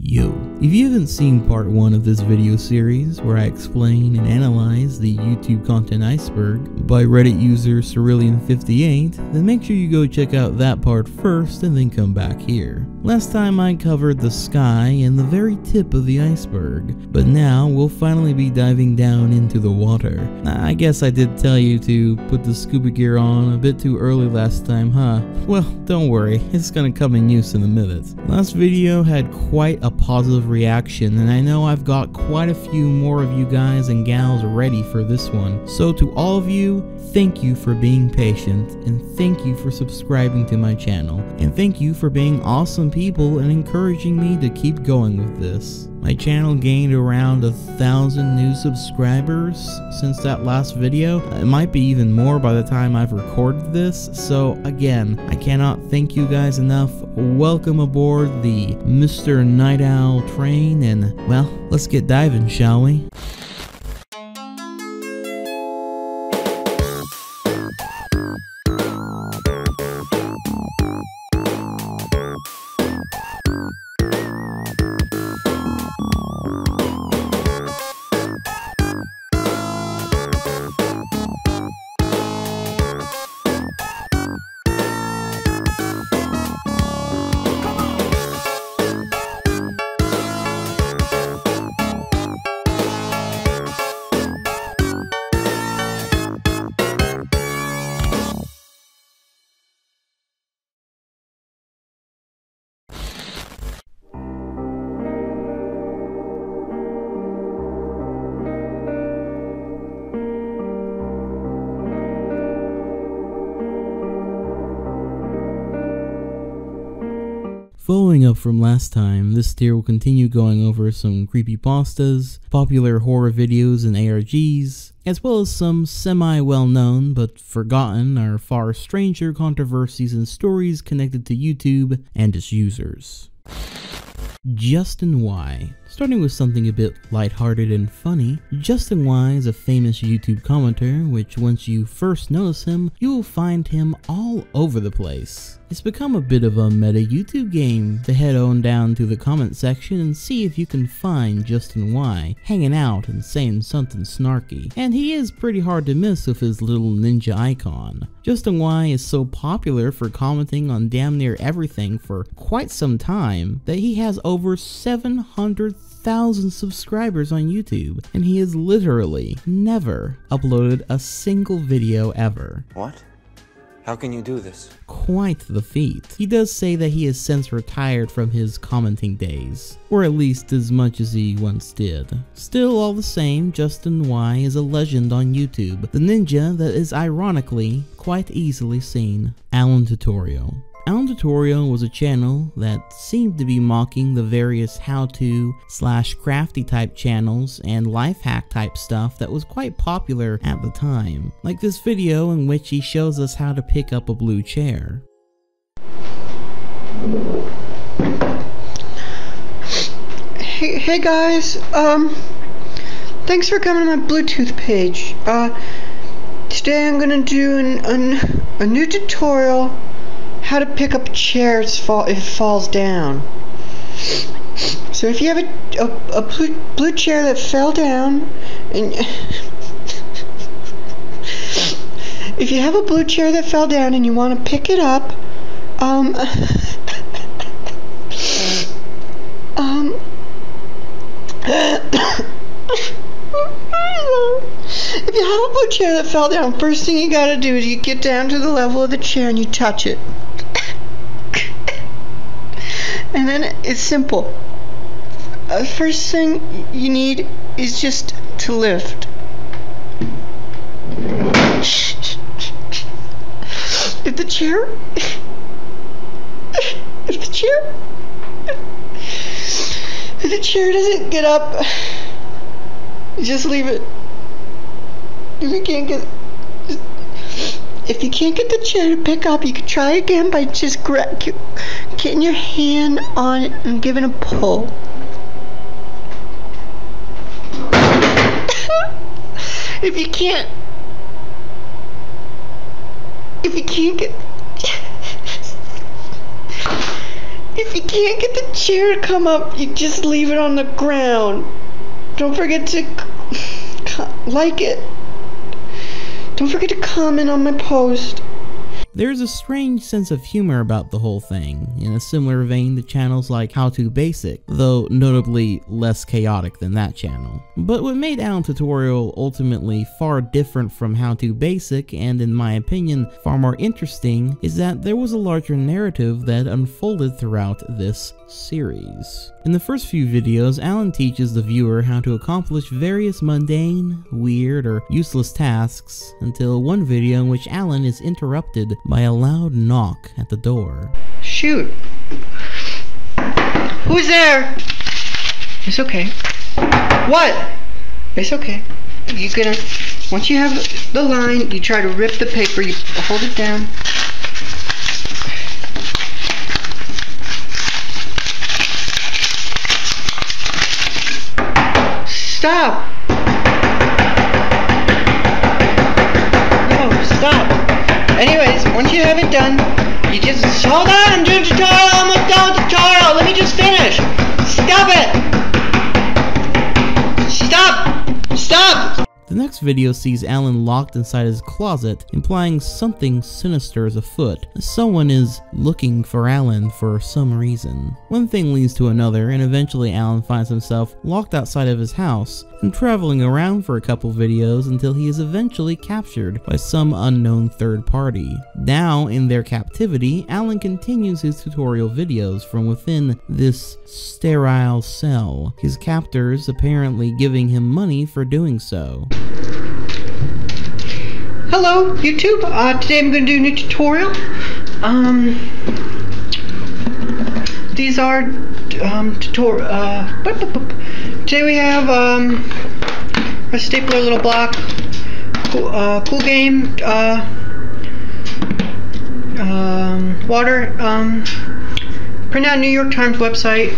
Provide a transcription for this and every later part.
Yo, if you haven't seen part 1 of this video series where I explain and analyze the YouTube content iceberg by Reddit user Cerulean58, then make sure you go check out that part first and then come back here. Last time I covered the sky and the very tip of the iceberg, but now we'll finally be diving down into the water. I guess I did tell you to put the scuba gear on a bit too early last time, huh? Well, don't worry, it's gonna come in use in a minute. Last video had quite a positive reaction, and I know I've got quite a few more of you guys and gals ready for this one. So to all of you, thank you for being patient, and thank you for subscribing to my channel, and thank you for being awesome people and encouraging me to keep going with this. My channel gained around 1,000 new subscribers since that last video. It might be even more by the time I've recorded this, so again, I cannot thank you guys enough. Welcome aboard the Mr. Night Owl train, and well, let's get diving, shall we? Following up from last time, this tier will continue going over some creepypastas, popular horror videos and ARGs, as well as some semi-well-known but forgotten or far stranger controversies and stories connected to YouTube and its users. Justin Y. Starting with something a bit lighthearted and funny, Justin Y is a famous YouTube commenter, which once you first notice him, you will find him all over the place. It's become a bit of a meta YouTube game to head on down to the comment section and see if you can find Justin Y hanging out and saying something snarky. And he is pretty hard to miss with his little ninja icon. Justin Y is so popular for commenting on damn near everything for quite some time that he has over 700,000 subscribers on YouTube, and he has literally never uploaded a single video ever. What? How can you do this? Quite the feat. He does say that he has since retired from his commenting days, or at least as much as he once did. Still, all the same, Justin Y is a legend on YouTube, the ninja that is ironically quite easily seen. Alan Tutorial. Alan Tutorial was a channel that seemed to be mocking the various how-to / crafty type channels and life hack type stuff that was quite popular at the time, like this video in which he shows us how to pick up a blue chair. Hey guys, thanks for coming to my Bluetooth page. Today I'm gonna do a new tutorial how to pick up a chair if it falls down. So if you have a blue chair that fell down, and if you have a blue chair that fell down and you want to pick it up, if you have a blue chair that fell down, first thing you gotta do is you get down to the level of the chair and you touch it. And then it's simple. First thing you need is just to lift. If the chair doesn't get up, just leave it. If you can't get the chair to pick up, you can try again by just getting your hand on it and giving a pull. If you can't get If you can't get the chair to come up, you just leave it on the ground. Don't forget to like it. Don't forget to comment on my post. There's a strange sense of humor about the whole thing, in a similar vein to channels like How To Basic, though notably less chaotic than that channel. But what made Alan Tutorial ultimately far different from How To Basic, and in my opinion far more interesting, is that there was a larger narrative that unfolded throughout this series. In the first few videos, Alan teaches the viewer how to accomplish various mundane, weird, or useless tasks, until one video in which Alan is interrupted by a loud knock at the door. Shoot. Who's there? It's okay. What? It's okay. You're gonna, once you have the line, you try to rip the paper, you hold it down. Stop! No, stop! Anyways, once you have it done, you just hold on, I'm doing a tutorial, almost done with the tutorial, let me just finish! Stop it! Stop! Stop! The next video sees Alan locked inside his closet, implying something sinister is afoot. Someone is looking for Alan for some reason. One thing leads to another, and eventually Alan finds himself locked outside of his house and traveling around for a couple videos until he is eventually captured by some unknown third party. Now, in their captivity, Alan continues his tutorial videos from within this sterile cell, his captors apparently giving him money for doing so. Hello, YouTube. Today I'm going to do a new tutorial. These are today we have a stapler little block, cool game, water, print out New York Times website.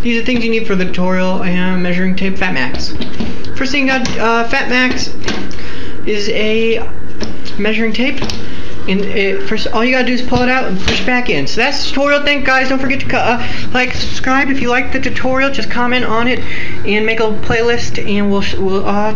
These are things you need for the tutorial, and measuring tape, Fatmax. First thing you got, Fatmax is a measuring tape. And first, all you gotta do is pull it out and push back in. So that's the tutorial. Thank guys. Don't forget to like, subscribe if you like the tutorial. Just comment on it and make a playlist, and we'll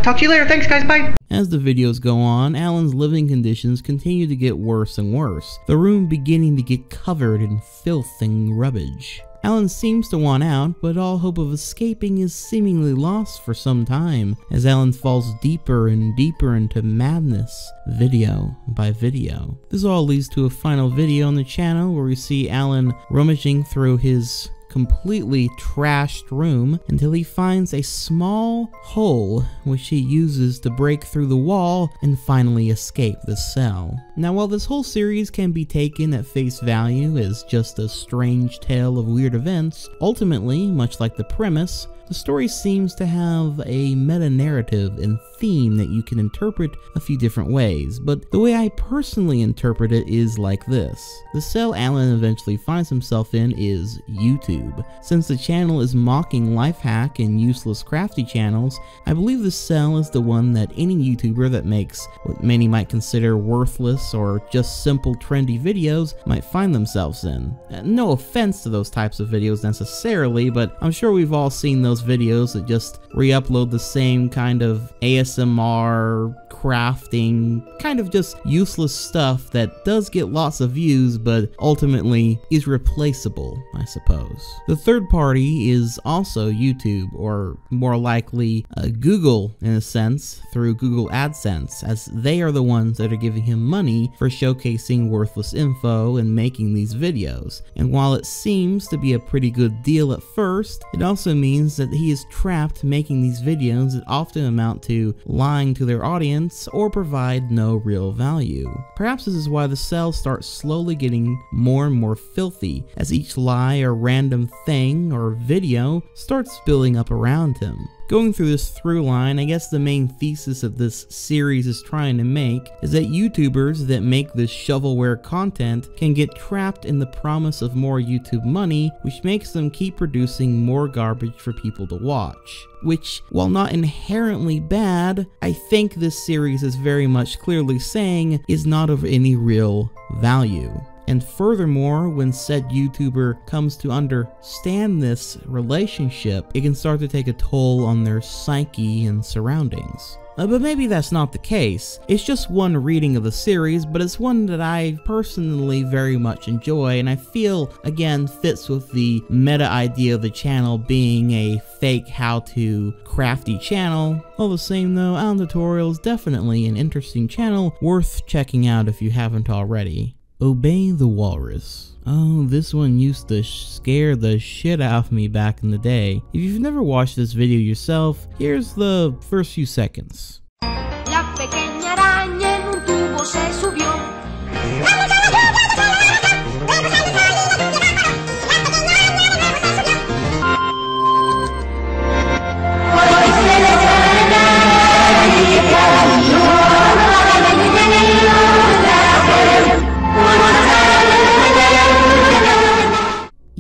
talk to you later. Thanks, guys. Bye. As the videos go on, Alan's living conditions continue to get worse and worse, the room beginning to get covered in filth and rubbish. Alan seems to want out, but all hope of escaping is seemingly lost for some time, as Alan falls deeper and deeper into madness, video by video. This all leads to a final video on the channel where we see Alan rummaging through his completely trashed room until he finds a small hole which he uses to break through the wall and finally escape the cell. Now, while this whole series can be taken at face value as just a strange tale of weird events, ultimately, much like the premise, the story seems to have a meta-narrative and theme that you can interpret a few different ways, but the way I personally interpret it is like this. The cell Alan eventually finds himself in is YouTube. Since the channel is mocking life hack and useless crafty channels, I believe the cell is the one that any YouTuber that makes what many might consider worthless or just simple trendy videos might find themselves in. No offense to those types of videos necessarily, but I'm sure we've all seen those videos that just re-upload the same kind of ASMR, crafting, kind of just useless stuff that does get lots of views but ultimately is replaceable, I suppose. The third party is also YouTube, or more likely Google in a sense, through Google AdSense, as they are the ones that are giving him money for showcasing worthless info and making these videos. And while it seems to be a pretty good deal at first, it also means that he is trapped making these videos that often amount to lying to their audience or provide no real value. Perhaps this is why the cell starts slowly getting more and more filthy as each lie or random thing or video starts building up around him. Going through this through line, I guess the main thesis of this series is trying to make is that YouTubers that make this shovelware content can get trapped in the promise of more YouTube money, which makes them keep producing more garbage for people to watch. Which, while not inherently bad, I think this series is very much clearly saying is not of any real value. And furthermore, when said YouTuber comes to understand this relationship, it can start to take a toll on their psyche and surroundings. But maybe that's not the case. It's just one reading of the series, but it's one that I personally very much enjoy, and I feel, again, fits with the meta idea of the channel being a fake how-to crafty channel. All the same though, Alan Tutorial is definitely an interesting channel worth checking out if you haven't already. Obey the Walrus. Oh, this one used to scare the shit out of me back in the day. If you've never watched this video yourself, here's the first few seconds. La pequeña araña en un tubo se subió.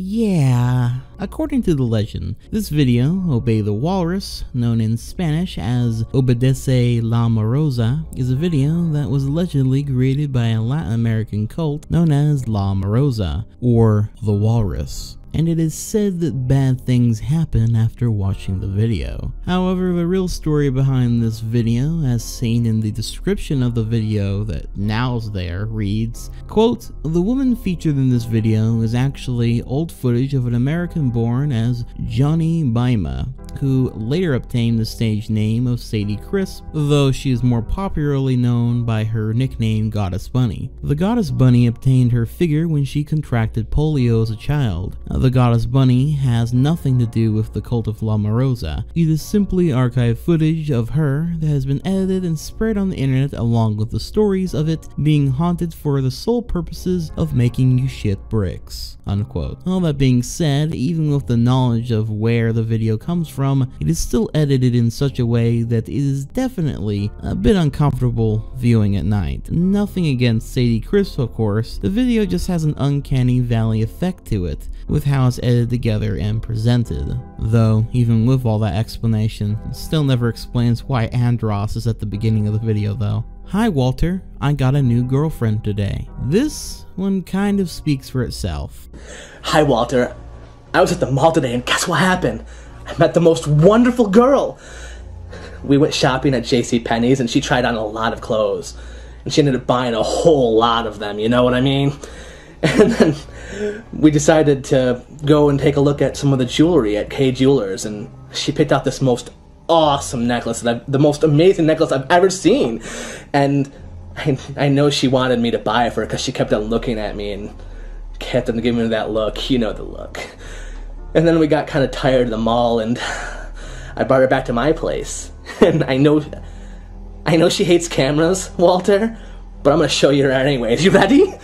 Yeah. According to the legend, this video, Obey the Walrus, known in Spanish as Obedece la Morosa, is a video that was allegedly created by a Latin American cult known as La Morosa, or the Walrus. And it is said that bad things happen after watching the video. However, the real story behind this video, as seen in the description of the video that now's there, reads, quote, "The woman featured in this video is actually old footage of an American born as Johnny Baima, who later obtained the stage name of Sadie Crisp, though she is more popularly known by her nickname Goddess Bunny. The Goddess Bunny obtained her figure when she contracted polio as a child. The Goddess Bunny has nothing to do with the cult of La Morosa. It is simply archived footage of her that has been edited and spread on the internet along with the stories of it being haunted for the sole purposes of making you shit bricks." Unquote. All that being said, even with the knowledge of where the video comes from, it is still edited in such a way that it is definitely a bit uncomfortable viewing at night. Nothing against Sadie Crisp, of course, the video just has an uncanny valley effect to it, with how it's edited together and presented. Though, even with all that explanation, it still never explains why Andros is at the beginning of the video though. "Hi Walter, I got a new girlfriend today." This one kind of speaks for itself. "Hi Walter, I was at the mall today and guess what happened? I met the most wonderful girl. We went shopping at JCPenney's and she tried on a lot of clothes. And she ended up buying a whole lot of them, you know what I mean? And then we decided to go and take a look at some of the jewelry at Kay Jewelers, and she picked out this most awesome necklace, the most amazing necklace I've ever seen. And I know she wanted me to buy it for her because she kept on looking at me and kept on giving me that look, you know the look. And then we got kind of tired of the mall and I brought her back to my place. And I know she hates cameras, Walter, but I'm gonna show you her anyways. You ready?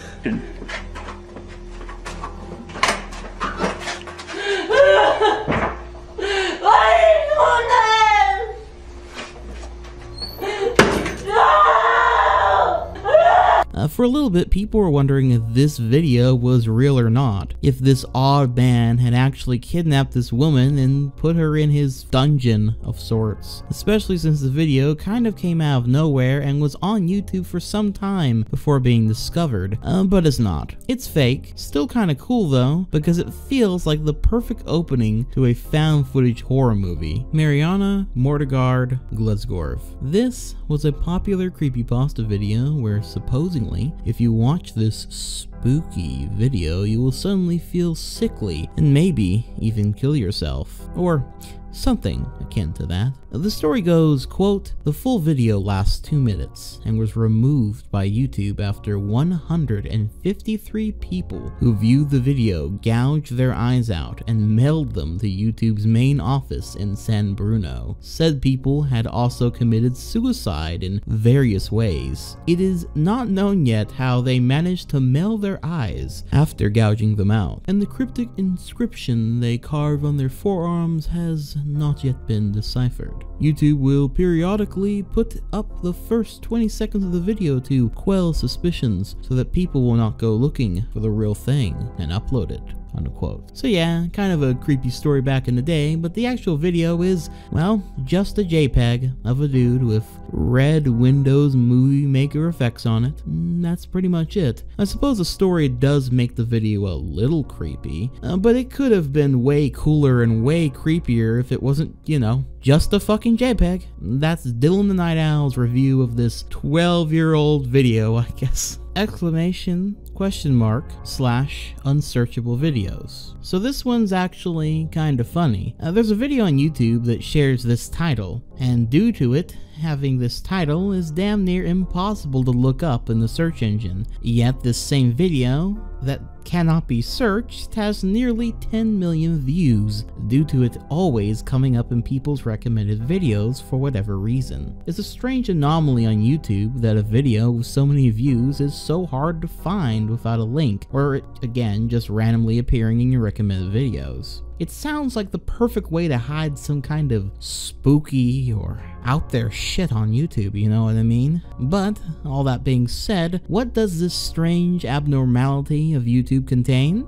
For a little bit, people were wondering if this video was real or not. If this odd man had actually kidnapped this woman and put her in his dungeon of sorts. Especially since the video kind of came out of nowhere and was on YouTube for some time before being discovered. But it's not. It's fake. Still kind of cool though, because it feels like the perfect opening to a found footage horror movie. Mariana Mortegard Glesgorv. This was a popular creepypasta video where supposedly, if you watch this spooky video, you will suddenly feel sickly and maybe even kill yourself. Or something akin to that. The story goes, quote, "The full video lasts 2 minutes and was removed by YouTube after 153 people who viewed the video gouged their eyes out and mailed them to YouTube's main office in San Bruno. Said people had also committed suicide in various ways. It is not known yet how they managed to mail their eyes after gouging them out, and the cryptic inscription they carve on their forearms has not yet been deciphered. YouTube will periodically put up the first 20 seconds of the video to quell suspicions so that people will not go looking for the real thing and upload it." unquote. So yeah, kind of a creepy story back in the day, but the actual video is, well, just a JPEG of a dude with red Windows Movie Maker effects on it. That's pretty much it. I suppose the story does make the video a little creepy, but it could have been way cooler and way creepier if it wasn't, you know, just a fucking JPEG. That's Dylan the Night Owl's review of this 12-year-old video, I guess. Exclamation, question mark, slash, unsearchable videos. So this one's actually kind of funny. There's a video on YouTube that shares this title, and due to it having this title is damn near impossible to look up in the search engine. Yet this same video that cannot be searched has nearly 10 million views due to it always coming up in people's recommended videos for whatever reason. It's a strange anomaly on YouTube that a video with so many views is so hard to find without a link, or it, again, just randomly appearing in your recommended videos. It sounds like the perfect way to hide some kind of spooky or out there shit on YouTube, you know what I mean? But, all that being said, what does this strange abnormality of YouTube contain?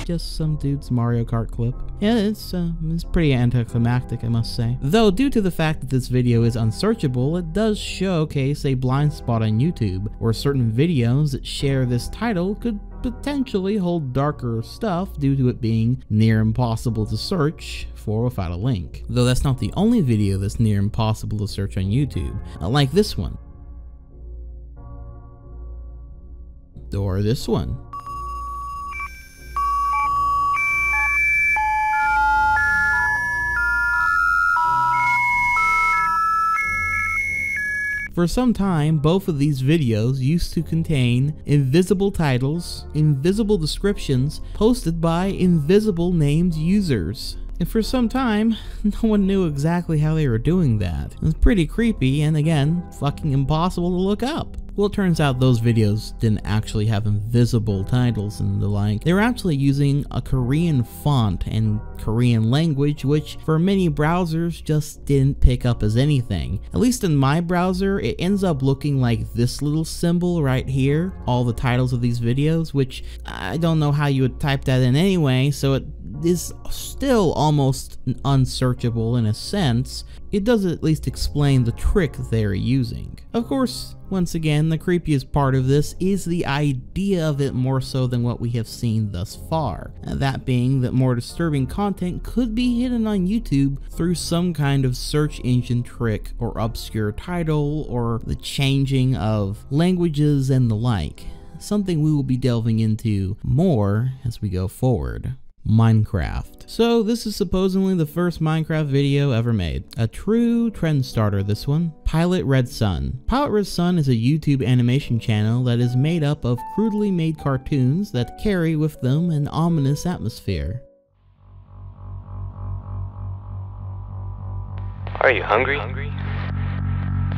Just some dude's Mario Kart clip. Yeah, it's pretty anticlimactic, I must say. Though, due to the fact that this video is unsearchable, it does showcase a blind spot on YouTube, where certain videos that share this title could potentially hold darker stuff due to it being near impossible to search for without a link. Though that's not the only video that's near impossible to search on YouTube, like this one. Or this one. For some time, both of these videos used to contain invisible titles, invisible descriptions, posted by invisible named users. And for some time, no one knew exactly how they were doing that. It was pretty creepy and again, fucking impossible to look up. Well, it turns out those videos didn't actually have invisible titles and the like. They were actually using a Korean font and Korean language, which for many browsers just didn't pick up as anything. At least in my browser, it ends up looking like this little symbol right here, all the titles of these videos, which I don't know how you would type that in anyway, so it is still almost unsearchable in a sense. It does at least explain the trick they're using. Of course, once again, the creepiest part of this is the idea of it more so than what we have seen thus far. That being that more disturbing content could be hidden on YouTube through some kind of search engine trick or obscure title or the changing of languages and the like. Something we will be delving into more as we go forward. Minecraft. So this is supposedly the first Minecraft video ever made. A true trend starter, this one. Pilot Red Sun. Pilot Red Sun is a YouTube animation channel that is made up of crudely made cartoons that carry with them an ominous atmosphere. Are you hungry?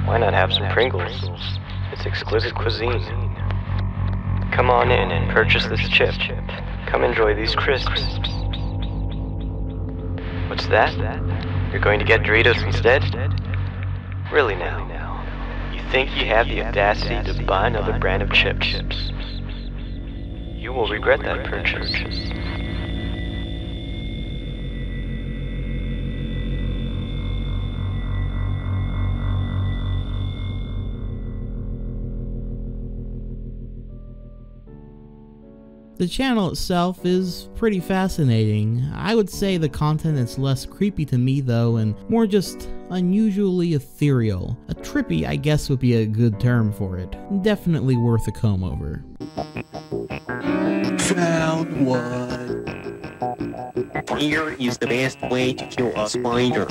Why not have some Pringles? It's exquisite cuisine. Come on in and purchase this chip. Come enjoy these crisps. What's that? You're going to get Doritos instead? Really now? You think you have the audacity to buy another brand of chips? You will regret that purchase. The channel itself is pretty fascinating. I would say the content is less creepy to me though, and more just unusually ethereal. A trippy, I guess, would be a good term for it. Definitely worth a comb over. Found one. Here is the best way to kill a spider.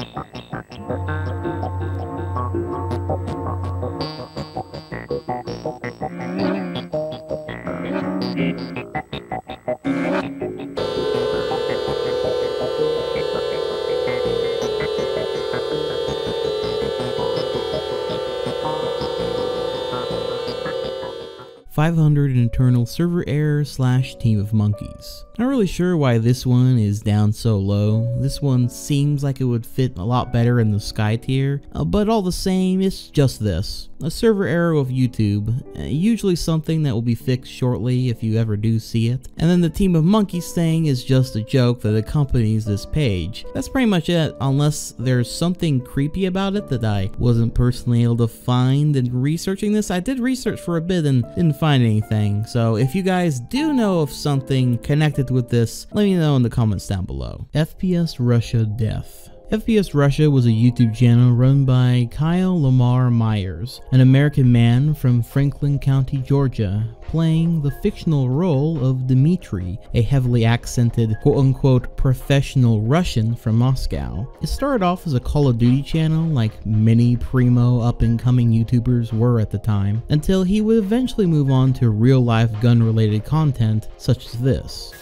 500 internal server error / team of monkeys. Not really sure why this one is down so low. This one seems like it would fit a lot better in the Sky tier, but all the same, it's just this. A server error of YouTube, usually something that will be fixed shortly if you ever do see it. And then the team of monkeys thing is just a joke that accompanies this page. That's pretty much it, unless there's something creepy about it that I wasn't personally able to find in researching this. I did research for a bit and didn't find anything, so if you guys do know of something connected with this, let me know in the comments down below. FPS Russia death. FPS Russia was a YouTube channel run by Kyle Lamar Myers, an American man from Franklin County, Georgia, playing the fictional role of Dmitry, a heavily accented quote-unquote professional Russian from Moscow. It started off as a Call of Duty channel like many primo up-and-coming YouTubers were at the time, until he would eventually move on to real-life gun-related content such as this.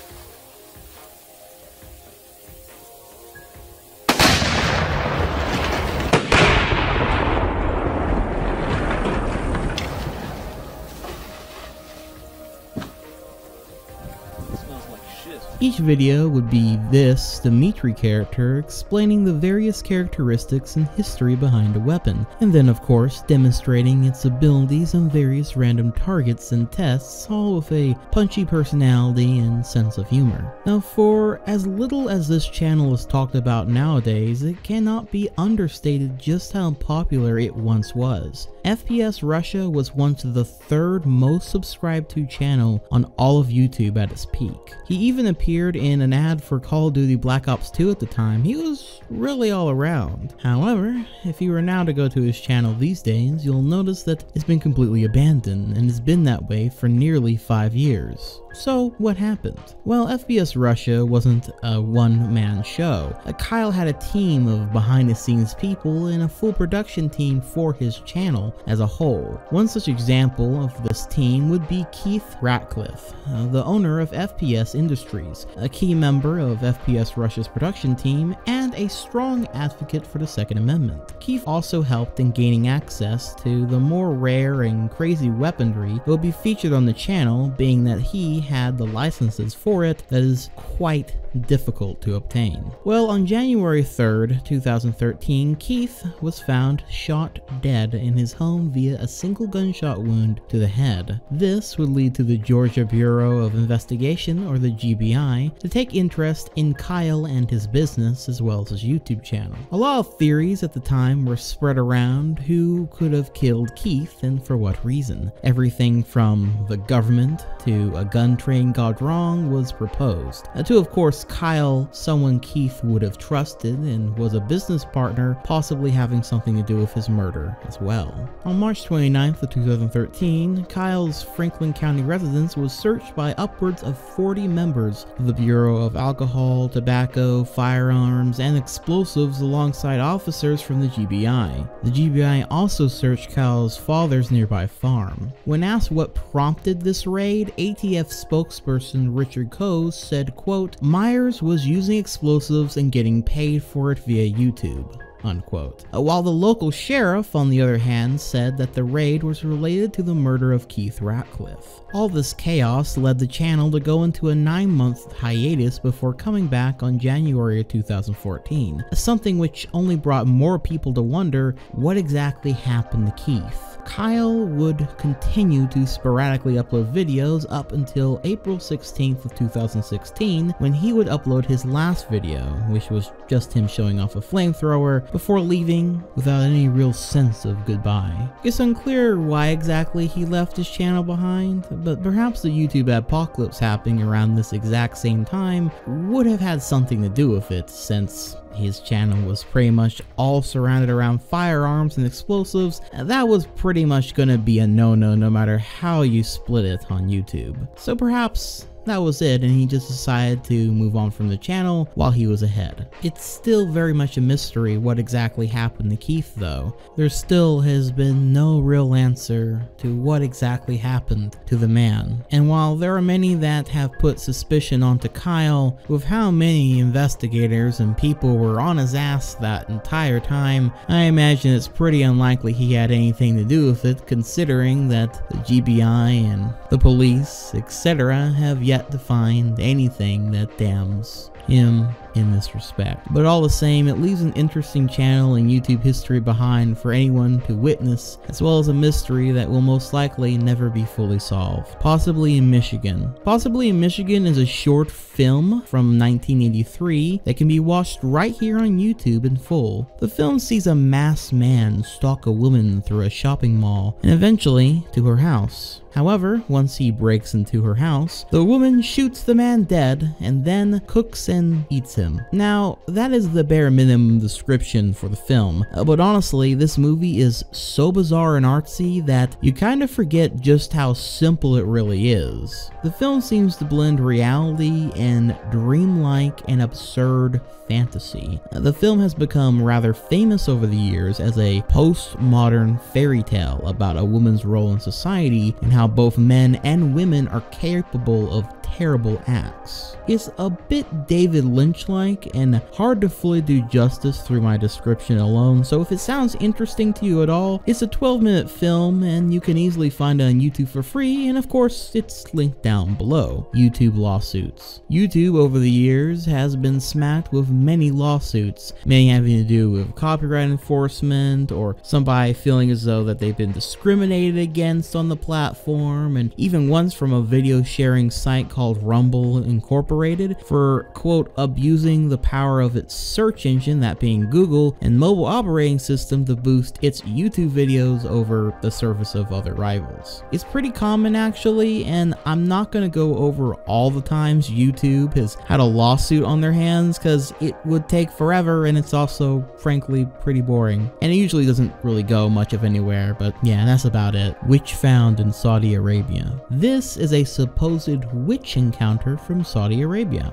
Each video would be this Dmitry character explaining the various characteristics and history behind a weapon, and then of course demonstrating its abilities on various random targets and tests, all with a punchy personality and sense of humor. Now, for as little as this channel is talked about nowadays, it cannot be understated just how popular it once was. FPS Russia was once the 3rd most subscribed to channel on all of YouTube at its peak. He even appeared in an ad for Call of Duty Black Ops 2 at the time. He was really all around. However, if you were now to go to his channel these days, you'll notice that it's been completely abandoned and has been that way for nearly 5 years. So what happened? Well, FPS Russia wasn't a one-man show. Kyle had a team of behind-the-scenes people and a full production team for his channel as a whole. One such example of this team would be Keith Ratcliffe, the owner of FPS Industries, a key member of FPS Russia's production team, and a strong advocate for the Second Amendment. Keith also helped in gaining access to the more rare and crazy weaponry that would be featured on the channel, being that he had the licenses for it that is quite difficult to obtain. Well, on January 3rd, 2013, Keith was found shot dead in his home via a single gunshot wound to the head. This would lead to the Georgia Bureau of Investigation, or the GBI, to take interest in Kyle and his business as well as his YouTube channel. A lot of theories at the time were spread around who could have killed Keith and for what reason. Everything from the government to a gun train gone wrong was proposed. To, of course, Kyle, someone Keith would have trusted and was a business partner, possibly having something to do with his murder as well. On March 29th of 2013, Kyle's Franklin County residence was searched by upwards of 40 members of the Bureau of Alcohol, Tobacco, Firearms, and Explosives alongside officers from the GBI. The GBI also searched Kyle's father's nearby farm. When asked what prompted this raid, ATF spokesperson Richard Coase said, quote, "Myers was using explosives and getting paid for it via YouTube." Unquote. While the local sheriff, on the other hand, said that the raid was related to the murder of Keith Ratcliffe. All this chaos led the channel to go into a 9-month hiatus before coming back on January of 2014, something which only brought more people to wonder what exactly happened to Keith. Kyle would continue to sporadically upload videos up until April 16th of 2016, when he would upload his last video, which was just him showing off a flamethrower before leaving without any real sense of goodbye. It's unclear why exactly he left his channel behind, but perhaps the YouTube apocalypse happening around this exact same time would have had something to do with it, since his channel was pretty much all surrounded around firearms and explosives, and that was pretty much gonna be a no-no no matter how you split it on YouTube. So perhaps That was it, and he just decided to move on from the channel while he was ahead. It's still very much a mystery what exactly happened to Keith though. There still has been no real answer to what exactly happened to the man. And while there are many that have put suspicion onto Kyle, with how many investigators and people were on his ass that entire time, I imagine it's pretty unlikely he had anything to do with it, considering that the GBI and the police, etc. have yet to find anything that damns him in this respect. But all the same, it leaves an interesting channel in YouTube history behind for anyone to witness, as well as a mystery that will most likely never be fully solved. Possibly in Michigan. Possibly in Michigan is a short film from 1983 that can be watched right here on YouTube in full. The film sees a masked man stalk a woman through a shopping mall and eventually to her house. However, once he breaks into her house, the woman shoots the man dead and then cooks and eats him. Now, that is the bare minimum description for the film, but honestly, this movie is so bizarre and artsy that you kind of forget just how simple it really is. The film seems to blend reality and dreamlike and absurd fantasy. The film has become rather famous over the years as a postmodern fairy tale about a woman's role in society and how both men and women are capable of terrible acts. It's a bit David Lynch-like and hard to fully do justice through my description alone, so if it sounds interesting to you at all, it's a 12-minute film and you can easily find it on YouTube for free, and of course it's linked down below. YouTube lawsuits. YouTube over the years has been smacked with many lawsuits, many having to do with copyright enforcement or somebody feeling as though that they've been discriminated against on the platform, and even ones from a video sharing site called Rumble Incorporated for, quote, abusing the power of its search engine, that being Google, and mobile operating system to boost its YouTube videos over the service of other rivals. It's pretty common actually, and I'm not going to go over all the times YouTube has had a lawsuit on their hands because it would take forever and it's also frankly pretty boring. And it usually doesn't really go much of anywhere, but yeah, that's about it. Witch found in Saudi Arabia. This is a supposed witch encounter from Saudi Arabia.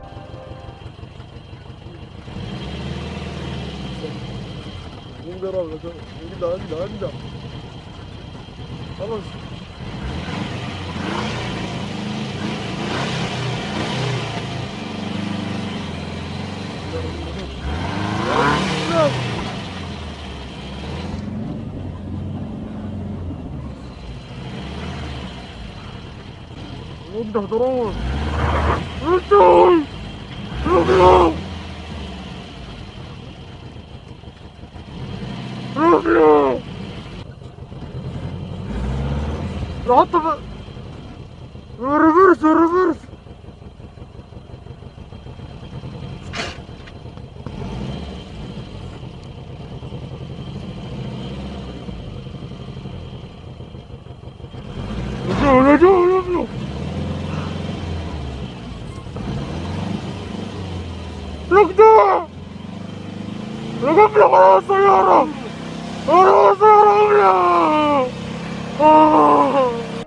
Reverse. Look there! Look at the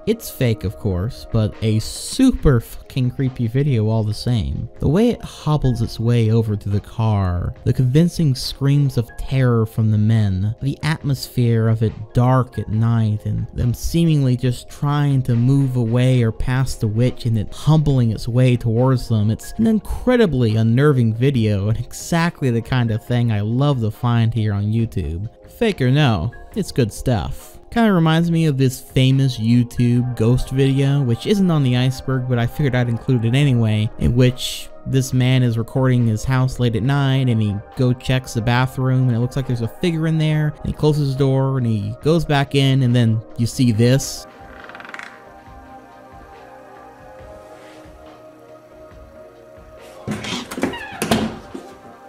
It's fake, of course, but a super fucking creepy video all the same. The way it hobbles its way over to the car, the convincing screams of terror from the men, the atmosphere of it dark at night, and them seemingly just trying to move away or past the witch and it humbling its way towards them. It's an incredibly unnerving video and exactly the kind of thing I love to find here on YouTube. Fake or no, it's good stuff. Kind of reminds me of this famous YouTube ghost video, which isn't on the iceberg, but I figured I'd include it anyway, in which this man is recording his house late at night and he checks the bathroom and it looks like there's a figure in there, and he closes the door and he goes back in and then you see this.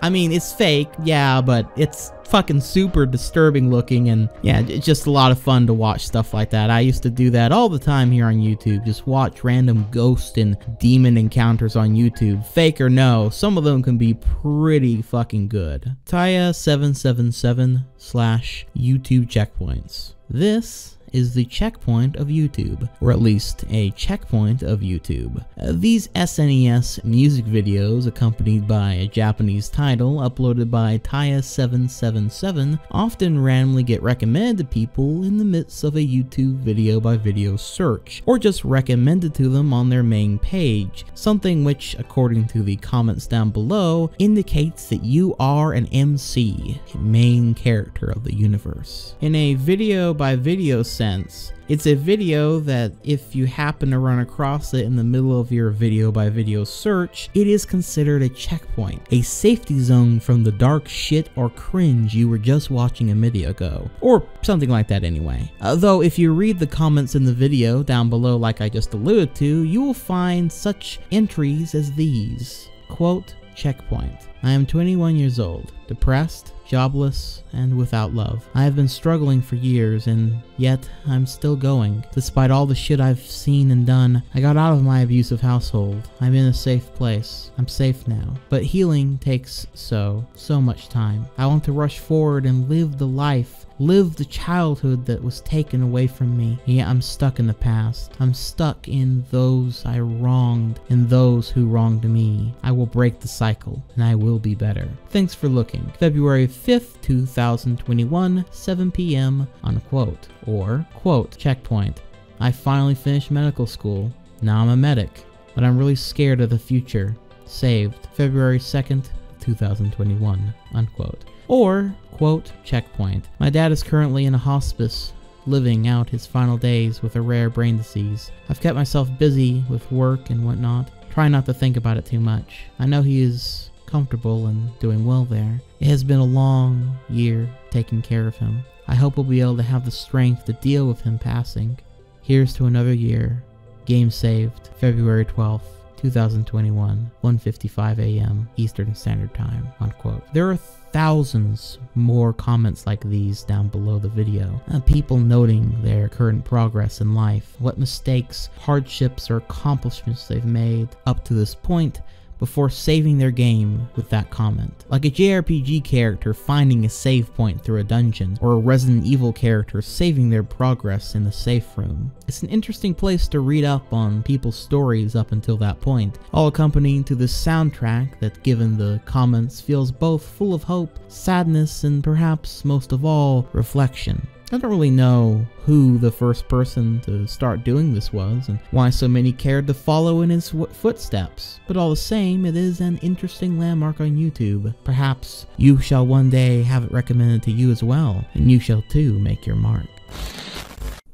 I mean, it's fake, yeah, but it's fucking super disturbing looking, and yeah, it's just a lot of fun to watch stuff like that. I used to do that all the time here on YouTube, just watch random ghost and demon encounters on YouTube. Fake or no, some of them can be pretty fucking good. Taya777/YouTube checkpoints. This is the checkpoint of YouTube, or at least a checkpoint of YouTube. These SNES music videos, accompanied by a Japanese title uploaded by Taya777, often randomly get recommended to people in the midst of a YouTube video by video search, or just recommended to them on their main page, something which, according to the comments down below, indicates that you are an MC, a main character of the universe. In a video by video sense, it's a video that if you happen to run across it in the middle of your video by video search, it is considered a checkpoint, a safety zone from the dark shit or cringe you were just watching a minute ago, or something like that anyway. Though if you read the comments in the video down below like I just alluded to, you will find such entries as these. Quote, checkpoint. I am 21 years old, depressed, jobless, and without love. I have been struggling for years, and yet I'm still going. Despite all the shit I've seen and done, I got out of my abusive household. I'm in a safe place. I'm safe now. But healing takes so much time. I want to rush forward and live the life, live the childhood that was taken away from me. Yet I'm stuck in the past. I'm stuck in those I wronged and those who wronged me. I will break the cycle, and I will be better. Thanks for looking. February 5th, 2021, 7 p.m. unquote. Or, quote, checkpoint. I finally finished medical school. Now I'm a medic, but I'm really scared of the future. Saved. February 2nd, 2021, unquote. Or, quote, checkpoint. My dad is currently in a hospice, living out his final days with a rare brain disease. I've kept myself busy with work and whatnot, trying not to think about it too much. I know he is comfortable and doing well there. It has been a long year taking care of him. I hope we'll be able to have the strength to deal with him passing. Here's to another year. Game saved, February 12th. 2021, 1:55 a.m. Eastern Standard Time, unquote. There are thousands more comments like these down below the video. People noting their current progress in life, what mistakes, hardships, or accomplishments they've made up to this point, before saving their game with that comment. Like a JRPG character finding a save point through a dungeon, or a Resident Evil character saving their progress in the safe room. It's an interesting place to read up on people's stories up until that point, all accompanying to this soundtrack that, given the comments, feels both full of hope, sadness, and perhaps most of all, reflection. I don't really know who the first person to start doing this was, and why so many cared to follow in his footsteps, but all the same, it is an interesting landmark on YouTube. Perhaps you shall one day have it recommended to you as well, and you shall too make your mark.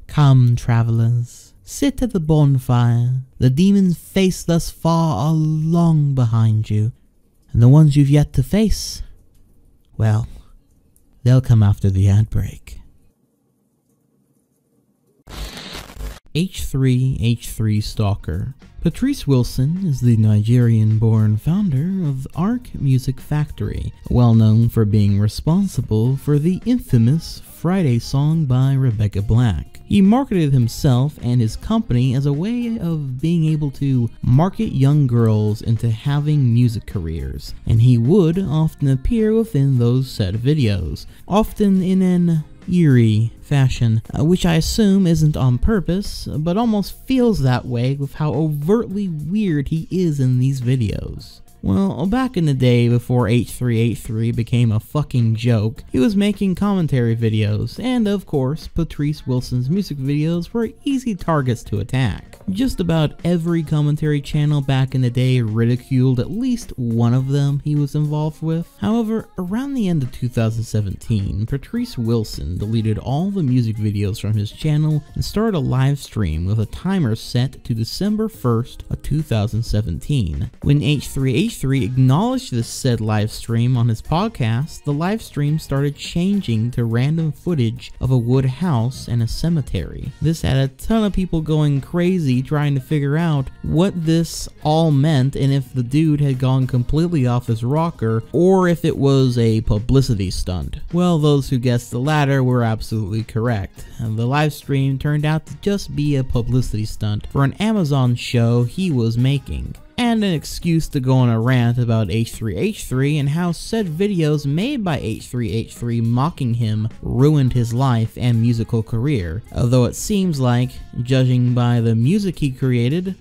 Come, travelers, sit at the bonfire. The demons faced thus far are long behind you, and the ones you've yet to face, well, they'll come after the ad break. H3 Stalker. Patrice Wilson is the Nigerian-born founder of Arc Music Factory, well known for being responsible for the infamous Friday song by Rebecca Black. He marketed himself and his company as a way of being able to market young girls into having music careers, and he would often appear within those said videos, often in an eerie fashion, which I assume isn't on purpose, but almost feels that way with how overtly weird he is in these videos. Well, back in the day before H3 became a fucking joke, he was making commentary videos, and of course, Patrice Wilson's music videos were easy targets to attack. Just about every commentary channel back in the day ridiculed at least one of them he was involved with. However, around the end of 2017, Patrice Wilson deleted all the music videos from his channel and started a live stream with a timer set to December 1st of 2017. When H3 acknowledged this said live stream on his podcast, the live stream started changing to random footage of a wood house and a cemetery. This had a ton of people going crazy trying to figure out what this all meant and if the dude had gone completely off his rocker or if it was a publicity stunt. Well, those who guessed the latter were absolutely correct. And the live stream turned out to just be a publicity stunt for an Amazon show he was making. and an excuse to go on a rant about H3H3 and how said videos made by H3H3 mocking him ruined his life and musical career, although it seems like, judging by the music he created,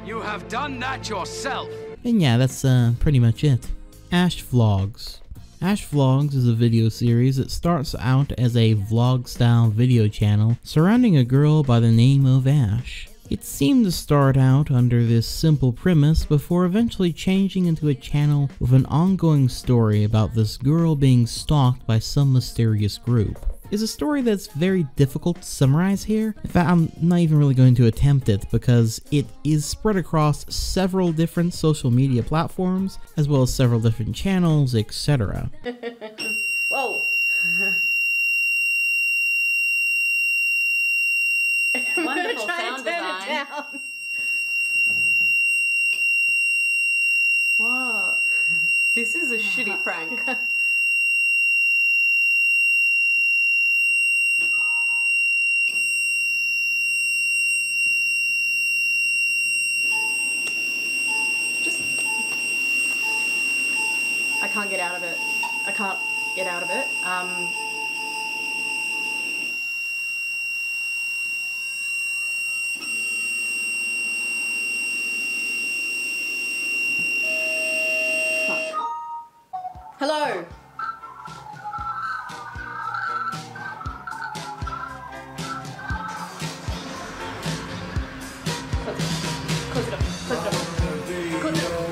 You have done that yourself. and yeah, that's pretty much it. Ash Vlogs. Ash Vlogs is a video series that starts out as a vlog-style video channel surrounding a girl by the name of Ash. It seemed to start out under this simple premise before eventually changing into a channel with an ongoing story about this girl being stalked by some mysterious group. It's a story that's very difficult to summarize here. In fact, I'm not even really going to attempt it because it is spread across several different social media platforms, as well as several different channels, etc. Whoa. Wonderful sound design. Whoa. This is a shitty prank. I can't get out of it. I can't get out of it. Hello. Close it up. Close it up. Close it up.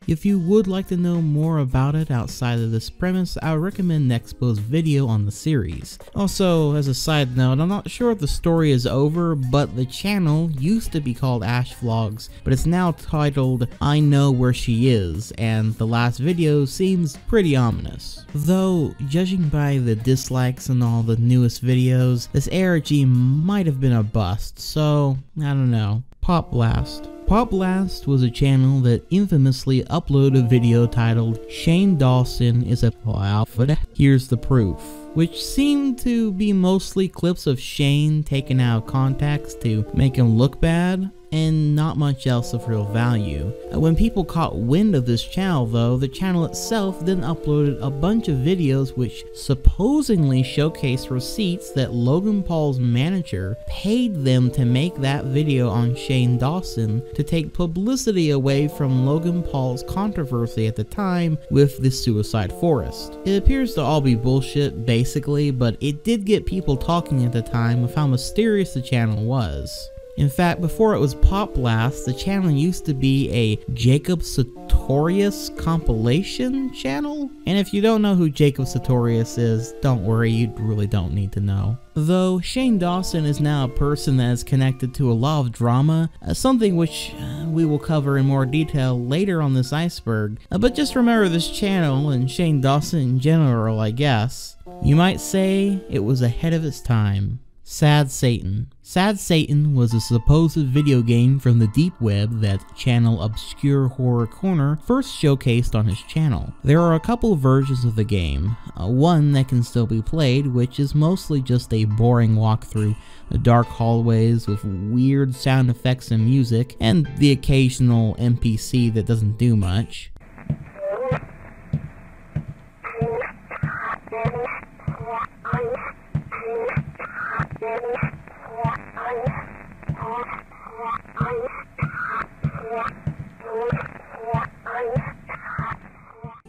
If you would like to know more about it outside of this premise, I would recommend Nexpo's video on the series. Also, as a side note, I'm not sure if the story is over, but the channel used to be called Ash Vlogs, but it's now titled I Know Where She Is, and the last video seems pretty ominous. Though, judging by the dislikes on all the newest videos, this ARG might have been a bust, so I don't know. Pop Blast. Pop Blast was a channel that infamously uploaded a video titled Shane Dawson is a alpha. Here's the proof, which seemed to be mostly clips of Shane taken out of context to make him look bad, and not much else of real value. When people caught wind of this channel though, the channel itself then uploaded a bunch of videos which supposedly showcased receipts that Logan Paul's manager paid them to make that video on Shane Dawson to take publicity away from Logan Paul's controversy at the time with the Suicide Forest. It appears to all be bullshit basically, but it did get people talking at the time of how mysterious the channel was. In fact, before it was Pop Blast, the channel used to be a Jacob Sartorius compilation channel. And if you don't know who Jacob Sartorius is, don't worry, you really don't need to know. Though Shane Dawson is now a person that is connected to a lot of drama, something which we will cover in more detail later on this iceberg. But just remember this channel and Shane Dawson in general, I guess. You might say it was ahead of its time. Sad Satan. Sad Satan was a supposed video game from the deep web that channel Obscure Horror Corner first showcased on his channel. There are a couple versions of the game, one that can still be played, which is mostly just a boring walk through dark hallways with weird sound effects and music, and the occasional NPC that doesn't do much.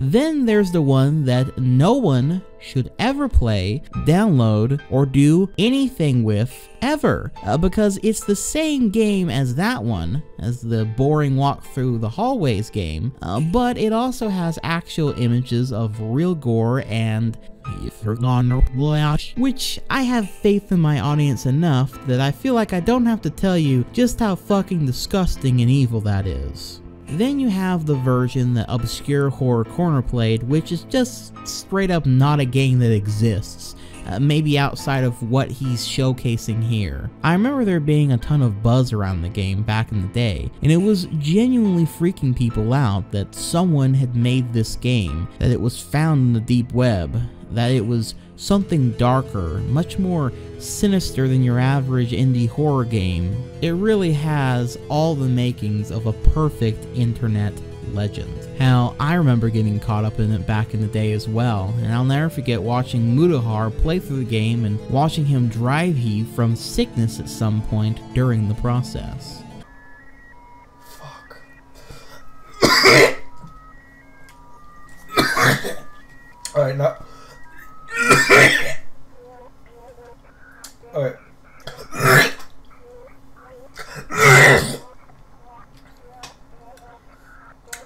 Then there's the one that no one should ever play, download, or do anything with ever, because it's the same game as that one, as the boring walk through the hallways game, but it also has actual images of real gore and which I have faith in my audience enough that I feel like I don't have to tell you just how fucking disgusting and evil that is. Then you have the version that Obscure Horror Corner played, which is just straight up not a game that exists. maybe outside of what he's showcasing here. I remember there being a ton of buzz around the game back in the day, and it was genuinely freaking people out that someone had made this game, that it was found in the deep web, that it was something darker, much more sinister than your average indie horror game. It really has all the makings of a perfect internet legend. How I remember getting caught up in it back in the day as well, and I'll never forget watching Mutahar play through the game and watching him dry heave from sickness at some point during the process. Fuck. Alright, now... Alright.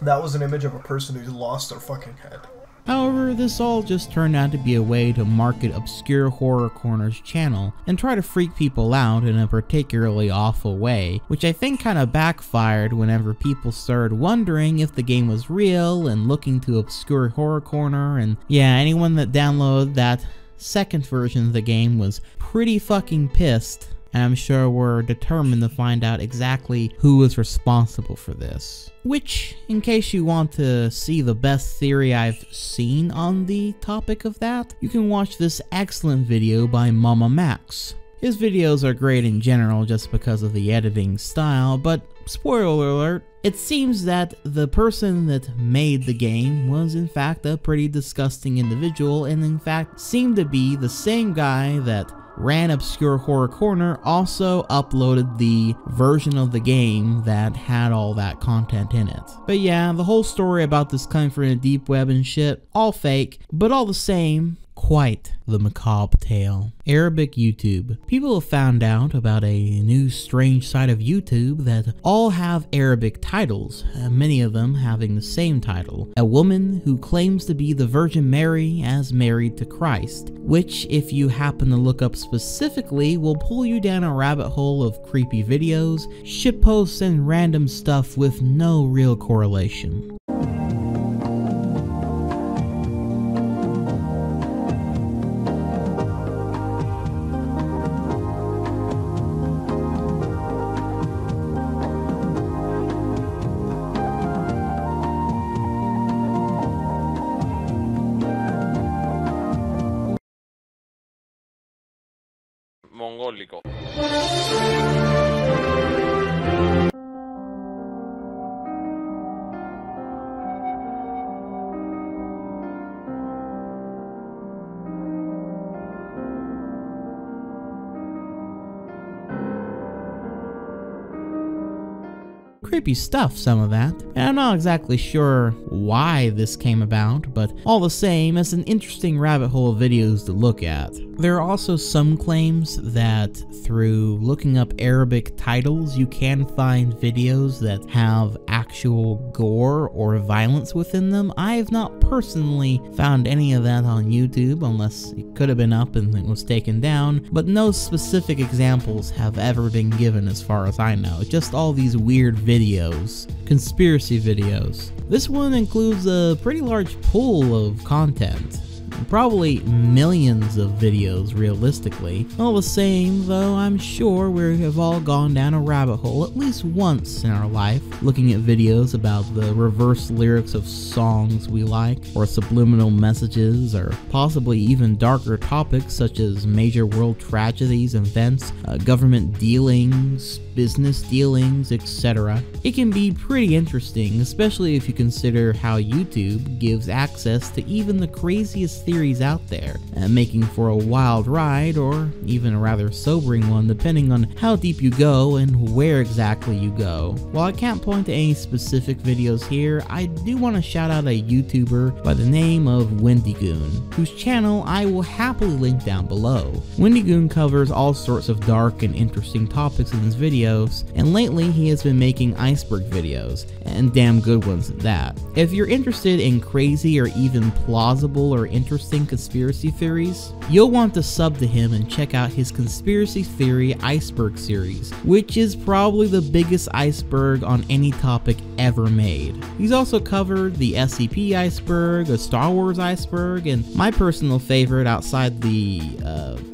That was an image of a person who's lost their fucking head. However, this all just turned out to be a way to market Obscure Horror Corner's channel and try to freak people out in a particularly awful way, which I think kind of backfired whenever people started wondering if the game was real and looking to Obscure Horror Corner, and yeah, anyone that downloaded that second version of the game was pretty fucking pissed, and I'm sure we're determined to find out exactly who was responsible for this. Which, in case you want to see the best theory I've seen on the topic of that, you can watch this excellent video by Mama Max. His videos are great in general just because of the editing style, but spoiler alert, it seems that the person that made the game was in fact a pretty disgusting individual, and in fact seemed to be the same guy that ran Obscure Horror Corner, also uploaded the version of the game that had all that content in it. But yeah, the whole story about this coming from the deep web and shit, all fake, but all the same, quite the macabre tale. Arabic YouTube. People have found out about a new strange side of YouTube that all have Arabic titles, many of them having the same title. A woman who claims to be the Virgin Mary as married to Christ, which if you happen to look up specifically will pull you down a rabbit hole of creepy videos, shitposts, and random stuff with no real correlation. Mongólico. Creepy stuff, some of that, and I'm not exactly sure why this came about, but all the same, it's an interesting rabbit hole of videos to look at. There are also some claims that through looking up Arabic titles, you can find videos that have actual gore or violence within them. I have not personally found any of that on YouTube, unless it could have been up and it was taken down, but no specific examples have ever been given as far as I know, just all these weird videos, conspiracy videos. This one includes a pretty large pool of content. Probably millions of videos realistically. All the same though, I'm sure we have all gone down a rabbit hole at least once in our life, looking at videos about the reverse lyrics of songs we like, or subliminal messages, or possibly even darker topics such as major world tragedies, events, government dealings, business dealings, etc. It can be pretty interesting, especially if you consider how YouTube gives access to even the craziest theories out there, making for a wild ride, or even a rather sobering one depending on how deep you go and where exactly you go. While I can't point to any specific videos here, I do want to shout out a YouTuber by the name of Wendigoon, whose channel I will happily link down below. Wendigoon covers all sorts of dark and interesting topics in his videos, videos, and lately he has been making iceberg videos, and damn good ones at that. If you're interested in crazy or even plausible or interesting conspiracy theories, you'll want to sub to him and check out his Conspiracy Theory Iceberg series, which is probably the biggest iceberg on any topic ever made. He's also covered the SCP iceberg, a Star Wars iceberg, and my personal favorite outside the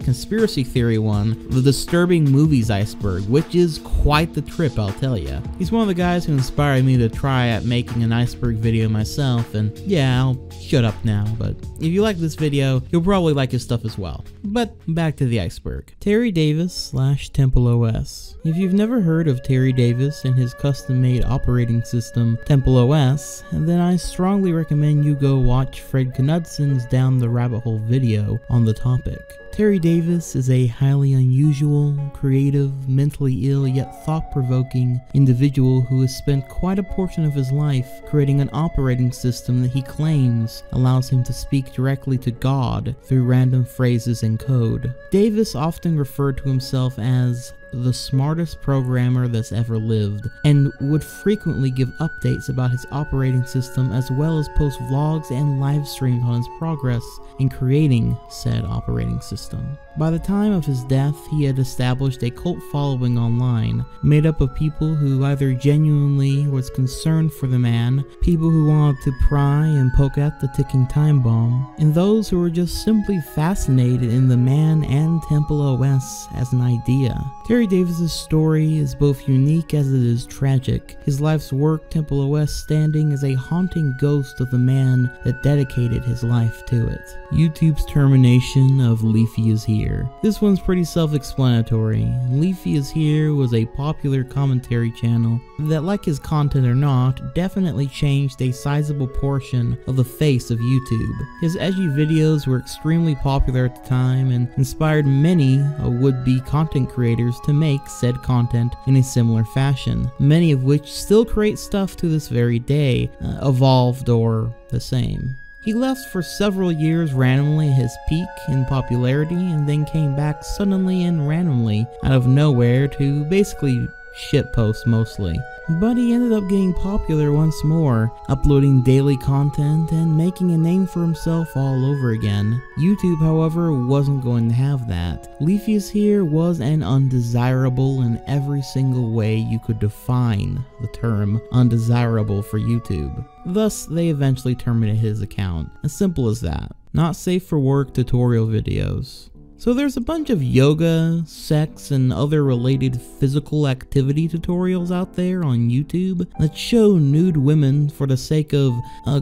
conspiracy theory one, the Disturbing Movies iceberg, which is quite the trip, I'll tell ya. He's one of the guys who inspired me to try at making an iceberg video myself, and yeah, I'll shut up now, but if you like this video, you'll probably like his stuff as well. But back to the iceberg. Terry Davis / Temple OS. If you've never heard of Terry Davis and his custom-made operating system, Temple OS, then I strongly recommend you go watch Fred Knudson's Down the Rabbit Hole video on the topic. Terry Davis is a highly unusual, creative, mentally ill yet thought-provoking individual who has spent quite a portion of his life creating an operating system that he claims allows him to speak directly to God through random phrases and code. Davis often referred to himself as the smartest programmer that's ever lived, and would frequently give updates about his operating system as well as post vlogs and live streams on his progress in creating said operating system. By the time of his death, he had established a cult following online, made up of people who either genuinely was concerned for the man, people who wanted to pry and poke at the ticking time bomb, and those who were just simply fascinated in the man and Temple OS as an idea. Terry Davis' story is both unique as it is tragic, his life's work Temple OS standing as a haunting ghost of the man that dedicated his life to it. YouTube's termination of Leafy is Here. This one's pretty self-explanatory. Leafy is Here was a popular commentary channel that, like his content or not, definitely changed a sizable portion of the face of YouTube. His edgy videos were extremely popular at the time and inspired many would-be content creators to make said content in a similar fashion, many of which still create stuff to this very day, evolved or the same. He left for several years randomly at his peak in popularity and then came back suddenly and randomly out of nowhere to basically shitpost mostly. But he ended up getting popular once more, uploading daily content and making a name for himself all over again. YouTube, however, wasn't going to have that. Leafy is Here was an undesirable in every single way you could define the term undesirable for YouTube. Thus, they eventually terminated his account. As simple as that. Not safe for work tutorial videos. So there's a bunch of yoga, sex, and other related physical activity tutorials out there on YouTube that show nude women for the sake of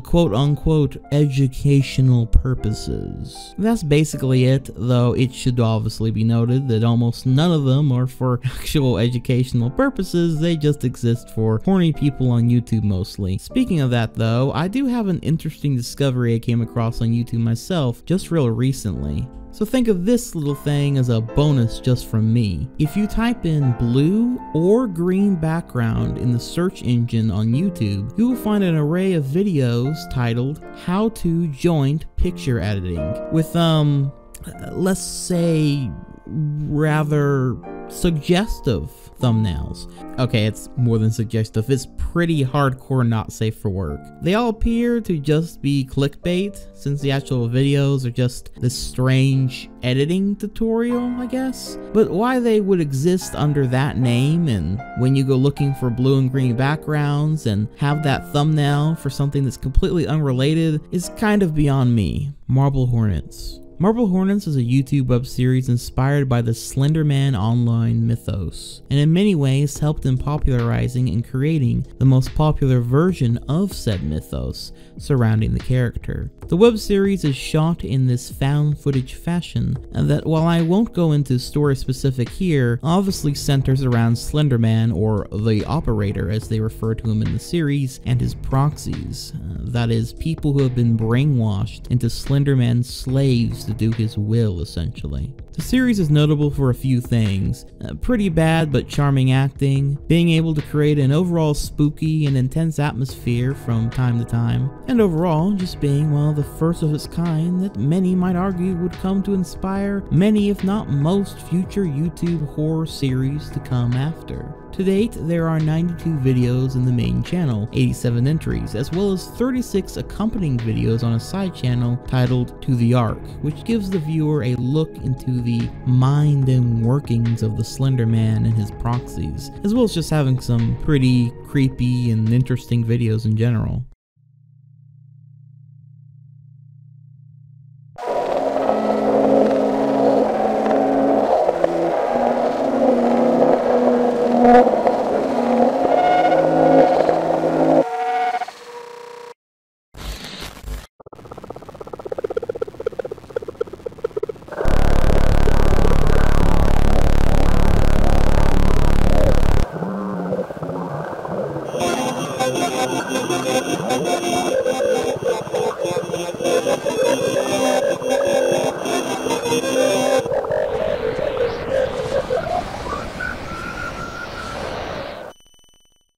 quote-unquote educational purposes. That's basically it, though it should obviously be noted that almost none of them are for actual educational purposes, they just exist for horny people on YouTube mostly. Speaking of that though, I do have an interesting discovery I came across on YouTube myself just real recently. So think of this little thing as a bonus just from me. If you type in blue or green background in the search engine on YouTube, you will find an array of videos titled How to Joint Picture Editing with, let's say, rather suggestive thumbnails. Okay, it's more than suggestive, it's pretty hardcore not safe for work. They all appear to just be clickbait, since the actual videos are just this strange editing tutorial, I guess. But why they would exist under that name, and when you go looking for blue and green backgrounds and have that thumbnail for something that's completely unrelated, is kind of beyond me. Marble Hornets. Marble Hornets is a YouTube web series inspired by the Slender Man online mythos, and in many ways helped in popularizing and creating the most popular version of said mythos surrounding the character. The web series is shot in this found footage fashion, and that, while I won't go into story specific here, obviously centers around Slender Man, or the Operator as they refer to him in the series, and his proxies. That is, people who have been brainwashed into Slender Man's slaves to do his will, essentially. The series is notable for a few things: pretty bad but charming acting, being able to create an overall spooky and intense atmosphere from time to time, and overall just being one of the first of its kind that many might argue would come to inspire many, if not most, future YouTube horror series to come after. To date, there are 92 videos in the main channel, 87 entries, as well as 36 accompanying videos on a side channel titled To the Ark, which gives the viewer a look into the mind and workings of the Slender Man and his proxies, as well as just having some pretty creepy and interesting videos in general.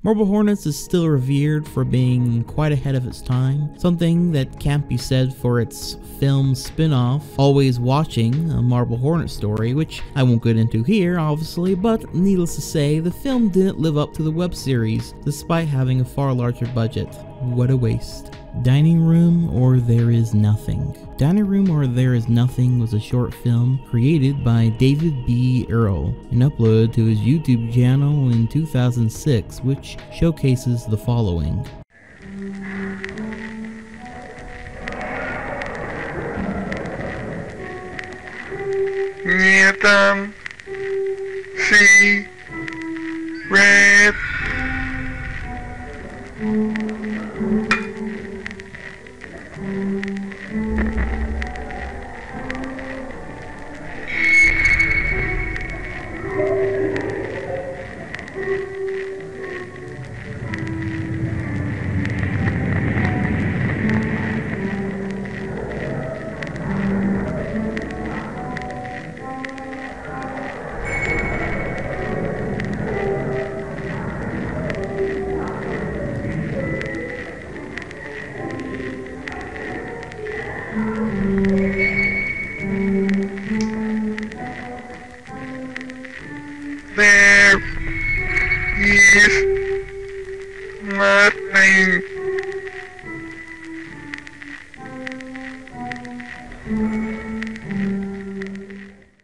Marble Hornets is still revered for being quite ahead of its time, something that can't be said for its film spin-off, Always Watching, a Marble Hornet story, which I won't get into here, obviously, but needless to say, the film didn't live up to the web series, despite having a far larger budget. What a waste. Dining Room or There Is Nothing. Dining Room or There Is Nothing was a short film created by David B. Earl and uploaded to his YouTube channel in 2006, which showcases the following. Там си red. There is nothing.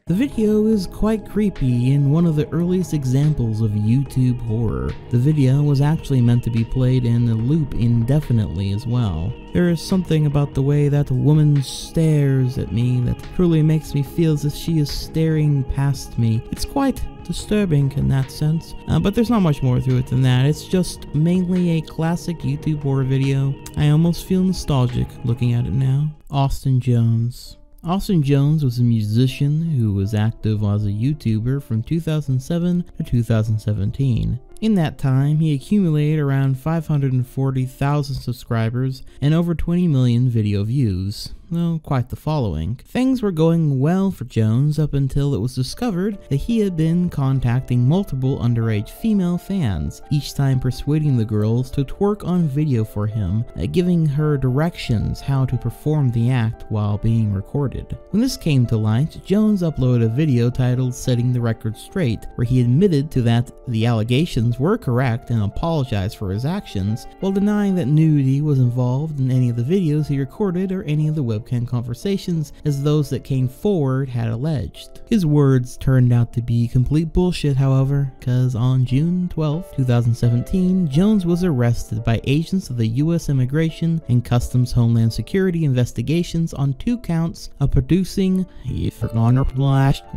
The video is quite creepy and one of the earliest examples of YouTube horror. The video was actually meant to be played in a loop indefinitely as well. There is something about the way that woman stares at me that truly makes me feel as if she is staring past me. It's quite disturbing in that sense, but there's not much more to it than that. It's just mainly a classic YouTube horror video. I almost feel nostalgic looking at it now. Austin Jones. Austin Jones was a musician who was active as a YouTuber from 2007 to 2017. In that time, he accumulated around 540,000 subscribers and over 20 million video views. Well, quite the following. Things were going well for Jones up until it was discovered that he had been contacting multiple underage female fans, each time persuading the girls to twerk on video for him, giving her directions how to perform the act while being recorded. When this came to light, Jones uploaded a video titled Setting the Record Straight, where he admitted to that the allegations were correct and apologized for his actions, while denying that nudity was involved in any of the videos he recorded or any of the webcam conversations as those that came forward had alleged. His words turned out to be complete bullshit, however, because on June 12, 2017, Jones was arrested by agents of the U.S. Immigration and Customs Homeland Security investigations on 2 counts of producing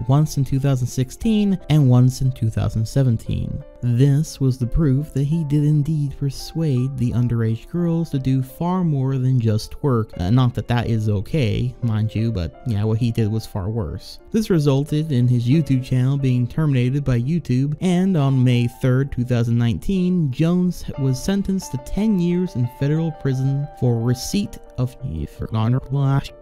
once in 2016 and once in 2017. This was the proof that he did indeed persuade the underage girls to do far more than just twerk. Not that that is okay, mind you, but yeah, what he did was far worse. This resulted in his YouTube channel being terminated by YouTube, and on May 3rd, 2019, Jones was sentenced to 10 years in federal prison for receipt of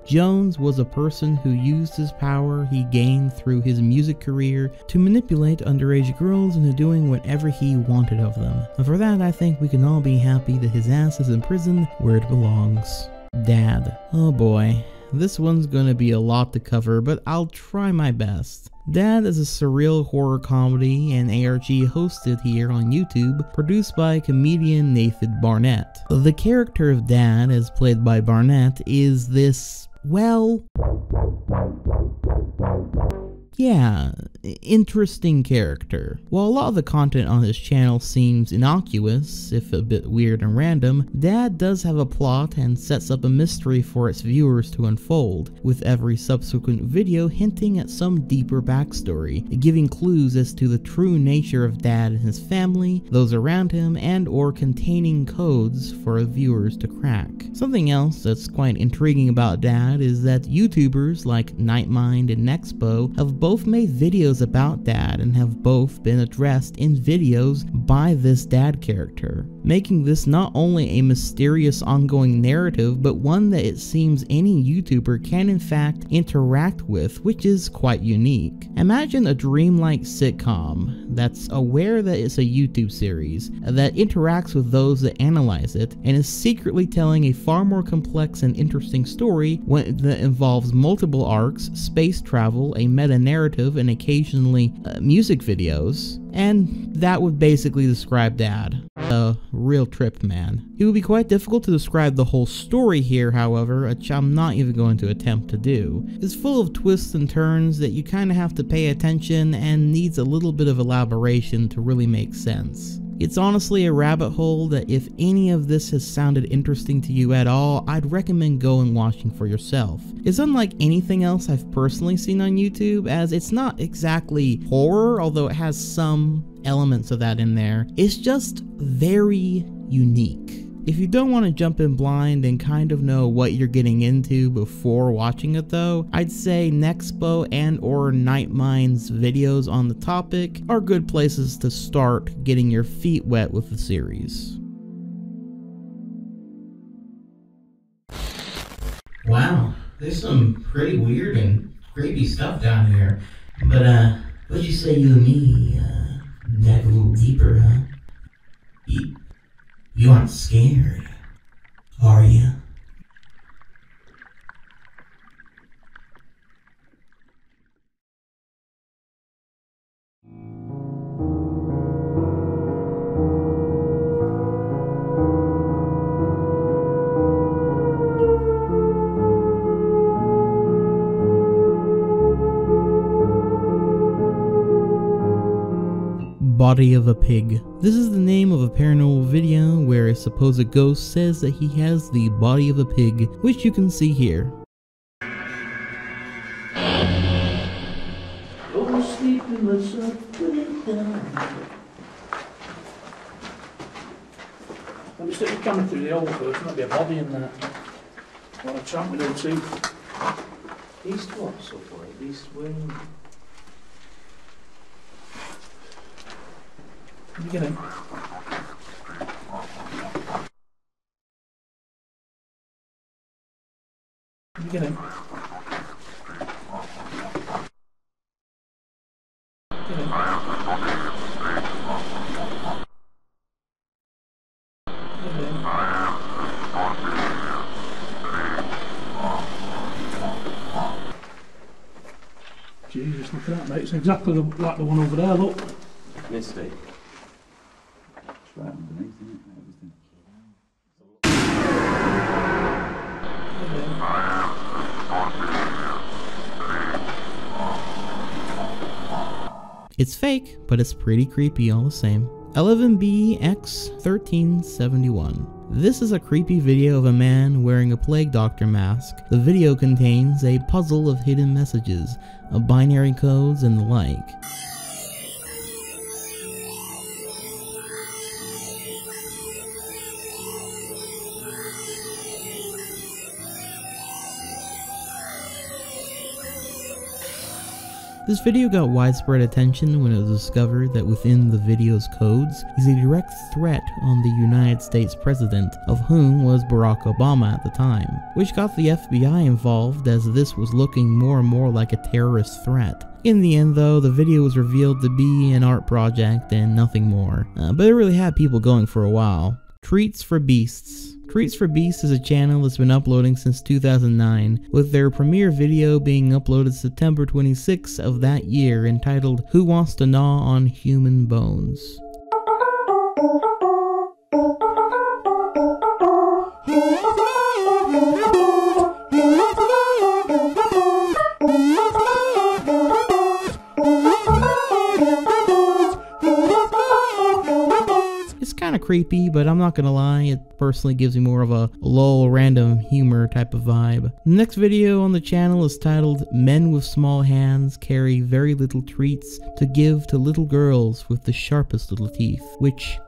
Jones was a person who used his power he gained through his music career to manipulate underage girls into doing whatever he wanted of them. And for that, I think we can all be happy that his ass is in prison where it belongs. Dad. Oh boy. This one's gonna be a lot to cover, but I'll try my best. Dad is a surreal horror comedy and ARG hosted here on YouTube, produced by comedian Nathan Barnett. The character of Dad, as played by Barnett, is this, well, yeah, interesting character. While a lot of the content on his channel seems innocuous, if a bit weird and random, Dad does have a plot and sets up a mystery for its viewers to unfold, with every subsequent video hinting at some deeper backstory, giving clues as to the true nature of Dad and his family, those around him, and or containing codes for viewers to crack. Something else that's quite intriguing about Dad is that YouTubers like Nightmind and Nexpo have both made videos about Dad and have both been addressed in videos by this Dad character, making this not only a mysterious ongoing narrative, but one that it seems any YouTuber can in fact interact with, which is quite unique. Imagine a dreamlike sitcom that's aware that it's a YouTube series, that interacts with those that analyze it, and is secretly telling a far more complex and interesting story that involves multiple arcs, space travel, a meta-narrative, and occasionally music videos. And that would basically describe Dad. A real trip, man. It would be quite difficult to describe the whole story here, however, which I'm not even going to attempt to do. It's full of twists and turns that you kind of have to pay attention and needs a little bit of elaboration to really make sense. It's honestly a rabbit hole that if any of this has sounded interesting to you at all, I'd recommend going watching for yourself. It's unlike anything else I've personally seen on YouTube, as it's not exactly horror, although it has some elements of that in there. It's just very unique. If you don't want to jump in blind and kind of know what you're getting into before watching it though, I'd say Nexpo and or Nightmind's videos on the topic are good places to start getting your feet wet with the series. Wow, there's some pretty weird and creepy stuff down here. But what'd you say you and me dive a little deeper, huh? You aren't scared, are you? Body of a Pig. This is the name of a paranormal video where a supposed ghost says that he has the body of a pig, which you can see here. Go sleep and let's put it down. Let me stick the camera through the hole first, there might be a body in there. What a chance we don't see. East what, so far? East wind. Let me get in. Let me get in. Get in. Get in. Jesus, look at that, mate. It's exactly like the one over there, look. Misty. Right underneath, isn't it? It's fake, but it's pretty creepy all the same. 11BX1371. This is a creepy video of a man wearing a plague doctor mask. The video contains a puzzle of hidden messages, binary codes, and the like. This video got widespread attention when it was discovered that within the video's codes is a direct threat on the United States president, of whom was Barack Obama at the time, which got the FBI involved as this was looking more and more like a terrorist threat. In the end though, the video was revealed to be an art project and nothing more, but it really had people going for a while. Treats for Beasts. Treats for Beasts is a channel that's been uploading since 2009, with their premiere video being uploaded September 26 of that year entitled Who Wants to Gnaw on Human Bones? Kinda creepy, but I'm not gonna lie, it personally gives me more of a lol random humor type of vibe. The next video on the channel is titled Men with Small Hands Carry Very Little Treats to Give to Little Girls with the Sharpest Little Teeth, which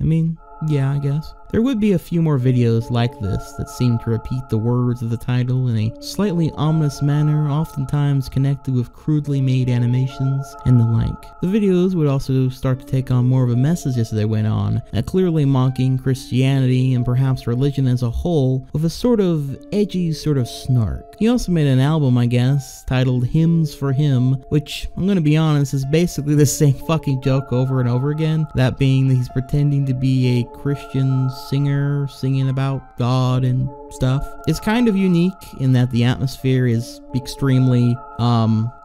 I mean, yeah, I guess. There would be a few more videos like this that seem to repeat the words of the title in a slightly ominous manner, oftentimes connected with crudely made animations and the like. The videos would also start to take on more of a message as they went on, clearly mocking Christianity and perhaps religion as a whole with a sort of edgy sort of snark. He also made an album, I guess, titled Hymns for Him, which, I'm gonna be honest, is basically the same fucking joke over and over again. That being that he's pretending to be a Christian singer singing about God and stuff. It's kind of unique in that the atmosphere is extremely,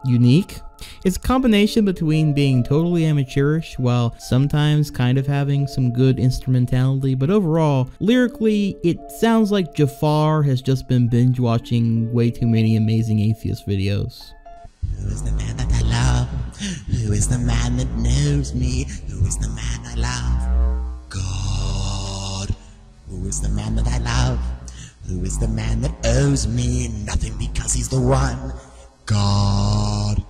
unique. It's a combination between being totally amateurish while sometimes kind of having some good instrumentality, but overall, lyrically, it sounds like Jafar has just been binge watching way too many Amazing Atheist videos. Who is the man that I love? Who is the man that knows me? Who is the man I love? God. Who is the man that I love? Who is the man that owes me nothing because he's the one? God.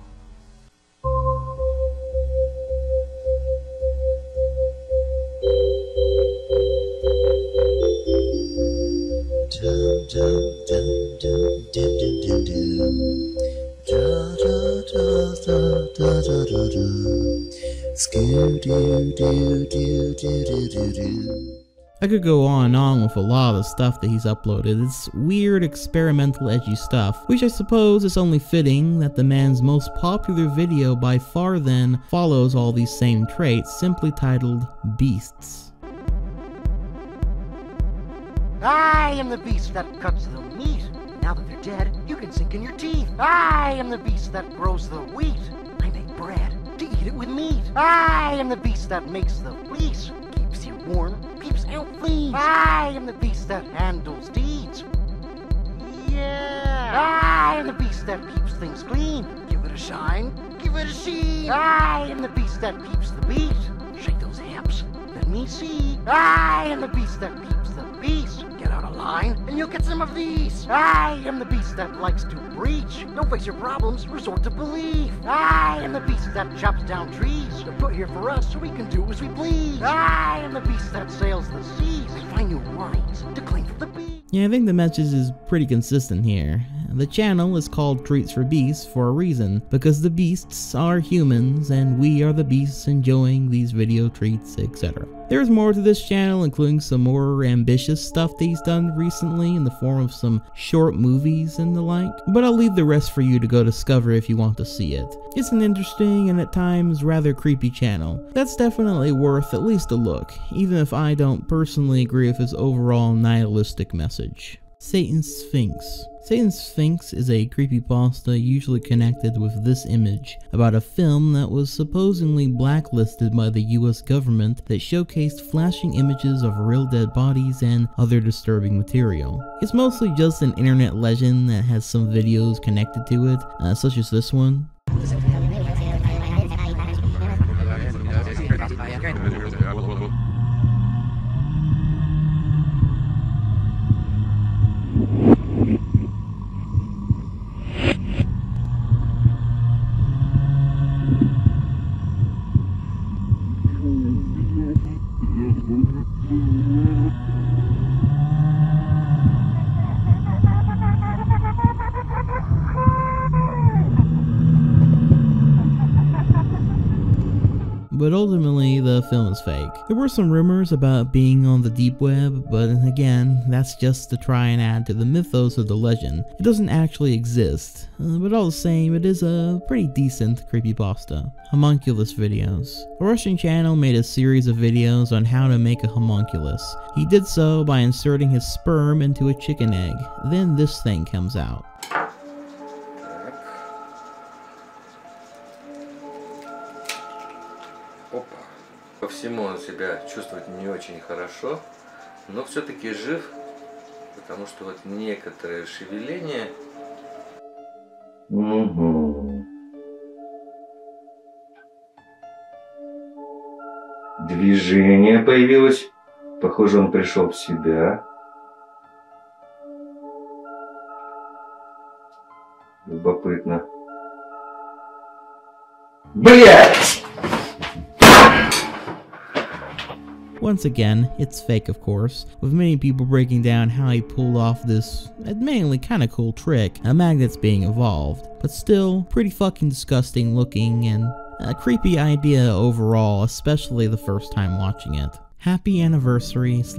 Dum dum dum dum dum dum dum dum. Da da da da da da da da. Scoo doo doo doo doo doo doo doo. I could go on and on with a lot of the stuff that he's uploaded. It's weird, experimental, edgy stuff, which I suppose is only fitting that the man's most popular video by far then follows all these same traits, simply titled Beasts. I am the beast that cuts the meat. Now that they're dead, you can sink in your teeth. I am the beast that grows the wheat. I make bread to eat it with meat. I am the beast that makes the fleece. Keeps you warm, keeps out fleas. I am the beast that handles deeds. Yeah. I am the beast that keeps things clean. Give it a shine, give it a sheen. I am the beast that keeps the beat. Shake those hips, let me see. I am the beast that keeps the peace. Get out of line, and you'll get some of these. I am the beast that likes to breach. Don't face your problems, resort to belief. I am the beast that chops down trees. They're put here for us so we can do as we please. I am the beast that sails the seas. I find new lines to claim for the beast. Yeah, I think the message is pretty consistent here. The channel is called Treats for Beasts for a reason, because the beasts are humans and we are the beasts enjoying these video treats, etc. There's more to this channel, including some more ambitious stuff that he's done recently in the form of some short movies and the like, but I'll leave the rest for you to go discover if you want to see it. It's an interesting and at times rather creepy channel that's definitely worth at least a look, even if I don't personally agree with his overall nihilistic message. Satan's Sphinx. Satan's Sphinx is a creepypasta usually connected with this image about a film that was supposedly blacklisted by the US government that showcased flashing images of real dead bodies and other disturbing material. It's mostly just an internet legend that has some videos connected to it, such as this one. but ultimately the film is fake. There were some rumors about being on the deep web, but again, that's just to try and add to the mythos of the legend. It doesn't actually exist, but all the same, it is a pretty decent creepypasta. Homunculus videos. A Russian channel made a series of videos on how to make a homunculus. He did so by inserting his sperm into a chicken egg. Then this thing comes out. Опа. По всему он себя чувствует не очень хорошо, но все-таки жив, потому что вот некоторые шевеления. Движение появилось. Похоже, он пришел в себя. Любопытно. Блядь! Once again, it's fake of course, with many people breaking down how he pulled off this admittedly kinda cool trick, magnets being involved, but still pretty fucking disgusting looking and a creepy idea overall, especially the first time watching it. Happy Anniversary /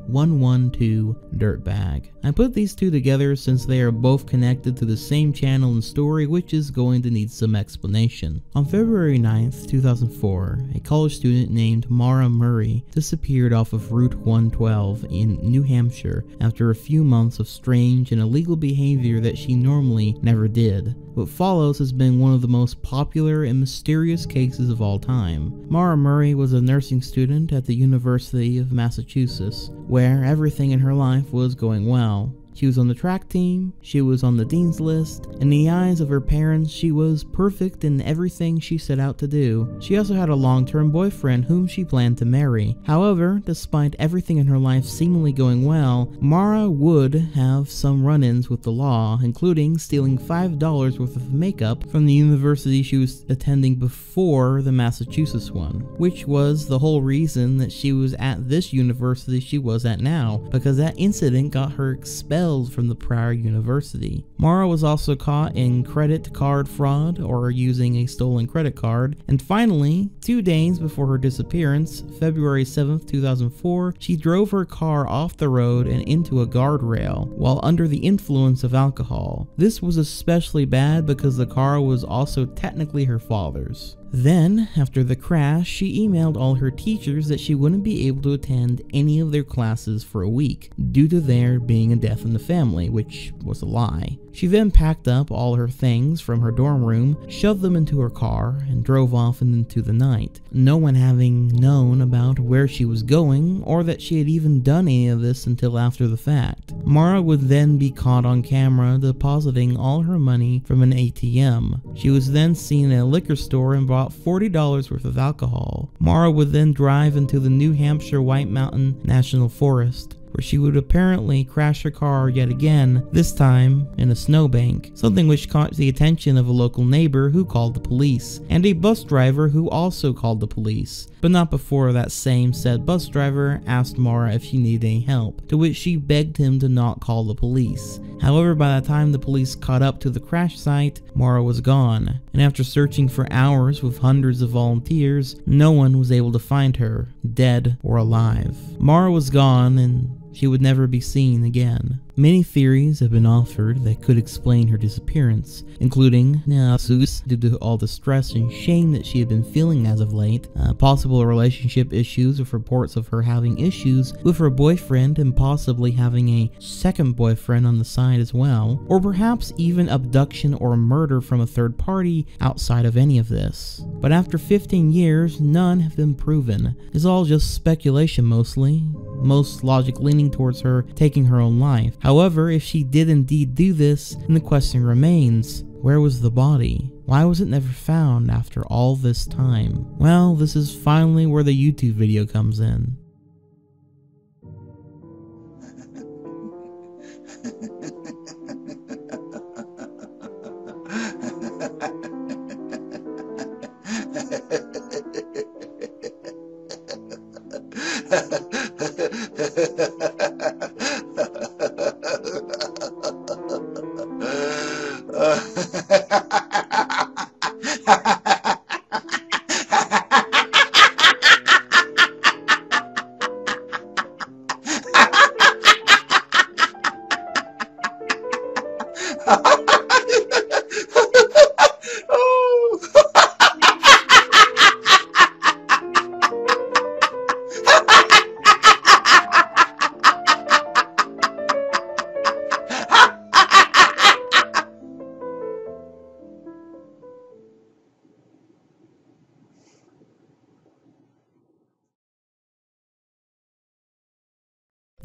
112 Dirtbag. I put these two together since they are both connected to the same channel and story, which is going to need some explanation. On February 9th, 2004, a college student named Mara Murray disappeared off of Route 112 in New Hampshire after a few months of strange and illegal behavior that she normally never did. What follows has been one of the most popular and mysterious cases of all time. Mara Murray was a nursing student at the University of Massachusetts, where everything in her life was going well. She was on the track team, she was on the dean's list, in the eyes of her parents she was perfect in everything she set out to do. She also had a long-term boyfriend whom she planned to marry. However, despite everything in her life seemingly going well, Mara would have some run-ins with the law, including stealing $5 worth of makeup from the university she was attending before the Massachusetts one, which was the whole reason that she was at this university she was at now, because that incident got her expelled from the prior university. Mara was also caught in credit card fraud or using a stolen credit card, and finally, 2 days before her disappearance, February 7th, 2004, she drove her car off the road and into a guardrail while under the influence of alcohol. This was especially bad because the car was also technically her father's. Then, after the crash, she emailed all her teachers that she wouldn't be able to attend any of their classes for a week, due to there being a death in the family, which was a lie. She then packed up all her things from her dorm room, shoved them into her car, and drove off into the night, no one having known about where she was going, or that she had even done any of this until after the fact. Mara would then be caught on camera depositing all her money from an ATM. She was then seen at a liquor store and bought $40 worth of alcohol. Mara would then drive into the New Hampshire White Mountain National Forest, where she would apparently crash her car yet again, this time in a snowbank, something which caught the attention of a local neighbor who called the police, and a bus driver who also called the police, but not before that same said bus driver asked Mara if she needed any help, to which she begged him to not call the police. However, by the time the police caught up to the crash site, Mara was gone, and after searching for hours with hundreds of volunteers, no one was able to find her, dead or alive. Mara was gone, and she would never be seen again. Many theories have been offered that could explain her disappearance, including due to all the stress and shame that she had been feeling as of late, possible relationship issues with reports of her having issues with her boyfriend and possibly having a second boyfriend on the side as well, or perhaps even abduction or murder from a third party outside of any of this. But after 15 years, none have been proven. It's all just speculation mostly, most logic leaning towards her taking her own life. However, if she did indeed do this, then the question remains, where was the body? Why was it never found after all this time? Well, this is finally where the YouTube video comes in.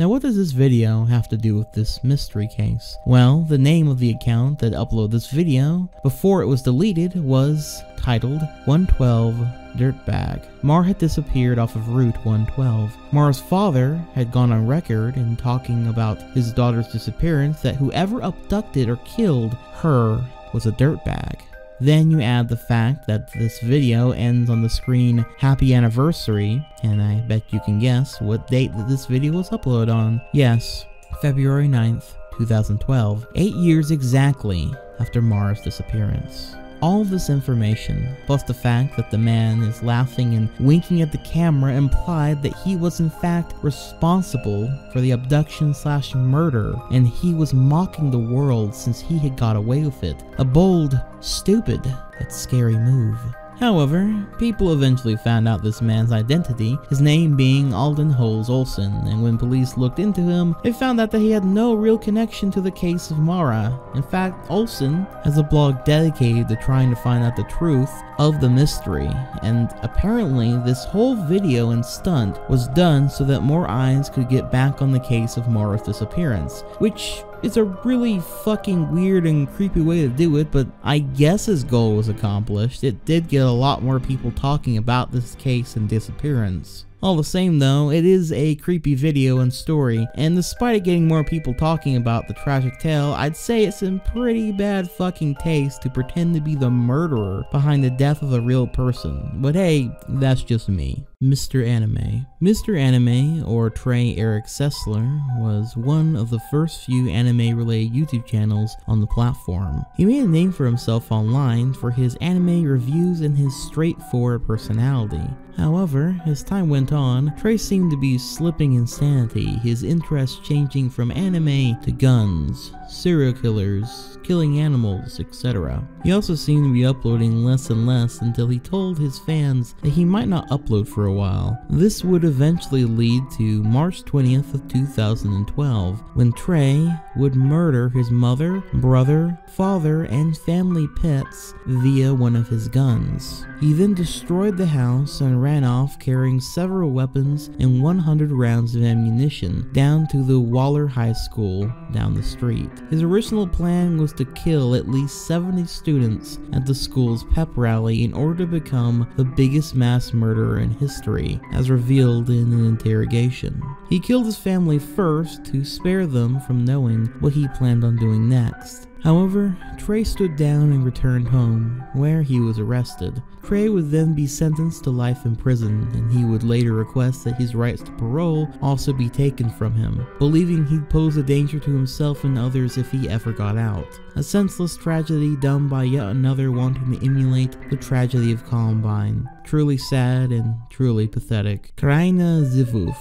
Now what does this video have to do with this mystery case? Well, the name of the account that uploaded this video before it was deleted was titled 112 Dirtbag. Mar had disappeared off of Route 112. Mar's father had gone on record in talking about his daughter's disappearance that whoever abducted or killed her was a dirtbag. Then you add the fact that this video ends on the screen happy anniversary, and I bet you can guess what date that this video was uploaded on. Yes, February 9th, 2012, 8 years exactly after Mar's disappearance. All this information, plus the fact that the man is laughing and winking at the camera, implied that he was in fact responsible for the abduction/murder, and he was mocking the world since he had got away with it. A bold, stupid, yet scary move. However, people eventually found out this man's identity, his name being Alden Holes Olsen, and when police looked into him, they found out that he had no real connection to the case of Mara. In fact, Olsen has a blog dedicated to trying to find out the truth of the mystery, and apparently this whole video and stunt was done so that more eyes could get back on the case of Mara's disappearance, which is a really fucking weird and creepy way to do it, but I guess his goal was accomplished. It did get a lot more people talking about this case and disappearance. All the same though, it is a creepy video and story, and despite it getting more people talking about the tragic tale, I'd say it's in pretty bad fucking taste to pretend to be the murderer behind the death of a real person. But hey, that's just me. Mr. Anime. Mr. Anime, or Trey Eric Sessler, was one of the first few anime-related YouTube channels on the platform. He made a name for himself online for his anime reviews and his straightforward personality. However, as time went on, Trey seemed to be slipping in sanity, his interests changing from anime to guns, serial killers, killing animals, etc. He also seemed to be uploading less and less until he told his fans that he might not upload for a while. This would eventually lead to March 20th of 2012, when Trey would murder his mother, brother, father, and family pets via one of his guns. He then destroyed the house and ran off carrying several weapons and 100 rounds of ammunition down to the Waller High School down the street. His original plan was to kill at least 70 students at the school's pep rally in order to become the biggest mass murderer in history, as revealed in an interrogation. He killed his family first to spare them from knowing what he planned on doing next. However, Trey stood down and returned home, where he was arrested. Trey would then be sentenced to life in prison, and he would later request that his rights to parole also be taken from him, believing he'd pose a danger to himself and others if he ever got out. A senseless tragedy done by yet another wanting to emulate the tragedy of Columbine. Truly sad and truly pathetic. Kraina Zivów.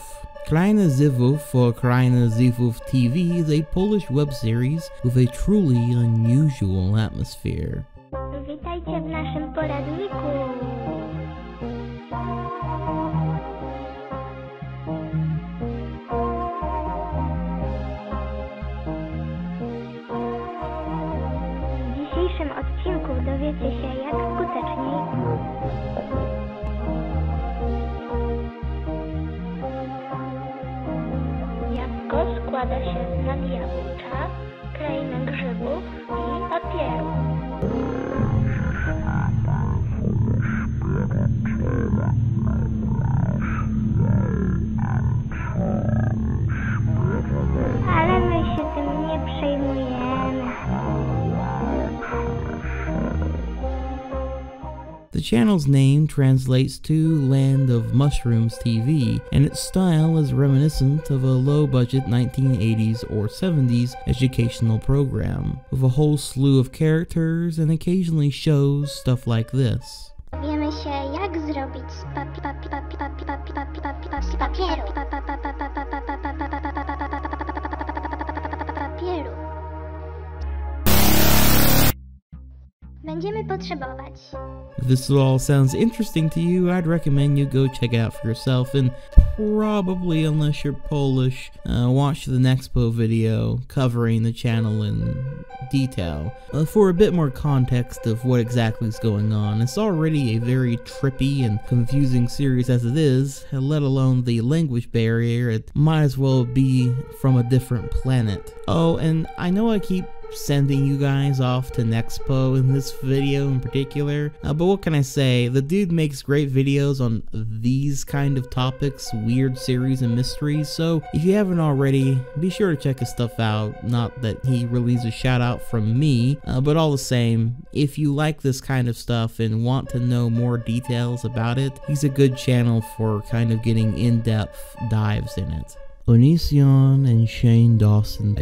Kraina Zivów, or Kraina Zivów TV, is a Polish web series with a truly unusual atmosphere. Witajcie w naszym poradniku. W dzisiejszym odcinku dowiecie się, jak skuteczniej jabłko składa się z nadjabłcza, krainy grzybów i papieru. Ale my się tym nie przejmujemy. The channel's name translates to Land of Mushrooms TV, and its style is reminiscent of a low-budget 1980s or 70s educational program, with a whole slew of characters and occasionally shows stuff like this. Wiemy się, jak zrobić z papieru. Będziemy potrzebować. If this all sounds interesting to you, I'd recommend you go check it out for yourself, and probably, unless you're Polish, watch the Nexpo video covering the channel in detail. For a bit more context of what exactly is going on, it's already a very trippy and confusing series as it is, let alone the language barrier. It might as well be from a different planet. Oh, and I know I keep sending you guys off to Nexpo in this video in particular, but what can I say, the dude makes great videos on these kind of topics, weird series and mysteries, so if you haven't already, be sure to check his stuff out. Not that he really needs a shout out from me, but all the same, if you like this kind of stuff and want to know more details about it, he's a good channel for kind of getting in-depth dives in it. Onision and Shane Dawson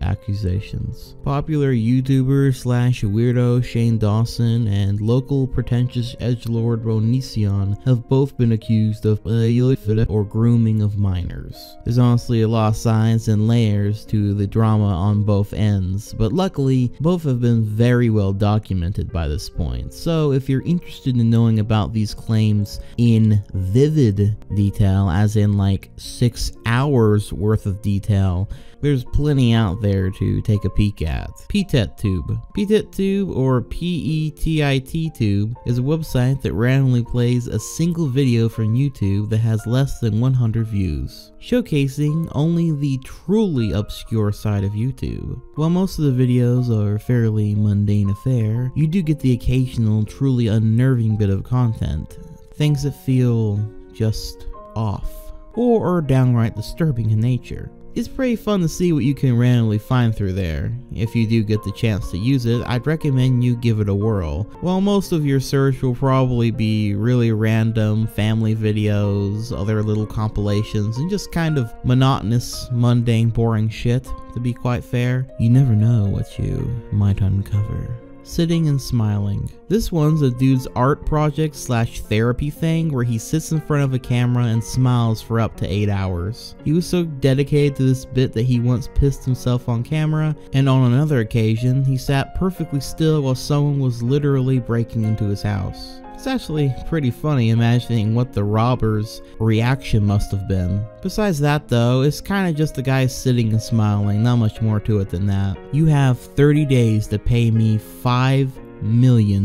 accusations. Popular YouTuber slash weirdo Shane Dawson and local pretentious edgelord Onision have both been accused of or grooming of minors. There's honestly a lot of sides and layers to the drama on both ends, but luckily both have been very well documented by this point. So if you're interested in knowing about these claims in vivid detail, as in like 6 hours worth of detail, there's plenty out there to take a peek at. PTETTube. PTETTube, or PETIT Tube, is a website that randomly plays a single video from YouTube that has less than 100 views, showcasing only the truly obscure side of YouTube. While most of the videos are a fairly mundane affair, you do get the occasional truly unnerving bit of content, things that feel just off, or are downright disturbing in nature. It's pretty fun to see what you can randomly find through there. If you do get the chance to use it, I'd recommend you give it a whirl. While most of your search will probably be really random family videos, other little compilations, and just kind of monotonous, mundane, boring shit, to be quite fair, you never know what you might uncover. Sitting and smiling. This one's a dude's art project slash therapy thing where he sits in front of a camera and smiles for up to 8 hours. He was so dedicated to this bit that he once pissed himself on camera, and on another occasion, he sat perfectly still while someone was literally breaking into his house. It's actually pretty funny imagining what the robber's reaction must have been. Besides that though, it's kinda just a guy sitting and smiling, not much more to it than that. You have 30 days to pay me $5 million.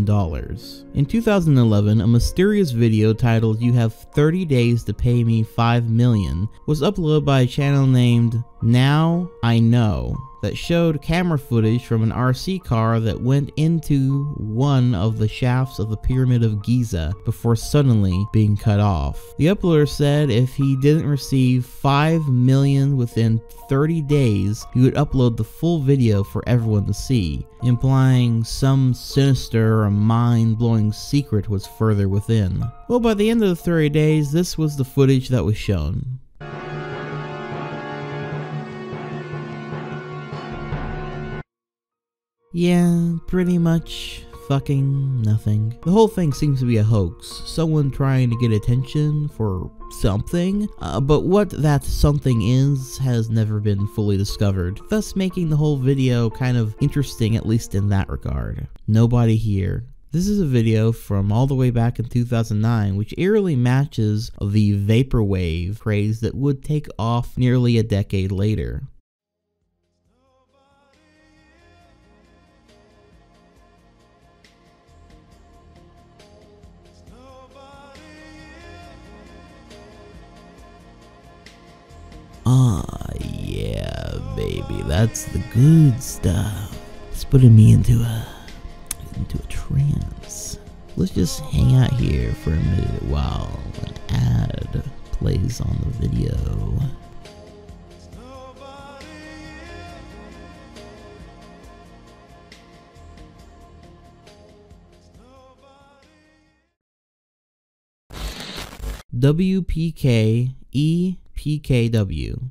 In 2011, a mysterious video titled "You Have 30 Days to Pay Me $5 Million" was uploaded by a channel named Now I Know that showed camera footage from an RC car that went into one of the shafts of the Pyramid of Giza before suddenly being cut off. The uploader said if he didn't receive $5 million within 30 days, he would upload the full video for everyone to see, implying some sinister or mind-blowing secret was further within. Well, by the end of the 30 days, this was the footage that was shown. Yeah, pretty much fucking nothing. The whole thing seems to be a hoax, someone trying to get attention for something, but what that something is has never been fully discovered, thus making the whole video kind of interesting, at least in that regard. Nobody here. This is a video from all the way back in 2009, which eerily matches the vaporwave craze that would take off nearly a decade later. Ah, yeah, baby, that's the good stuff. It's putting me into a trance. Let's just hang out here for a minute while an ad plays on the video. WPK EPKW.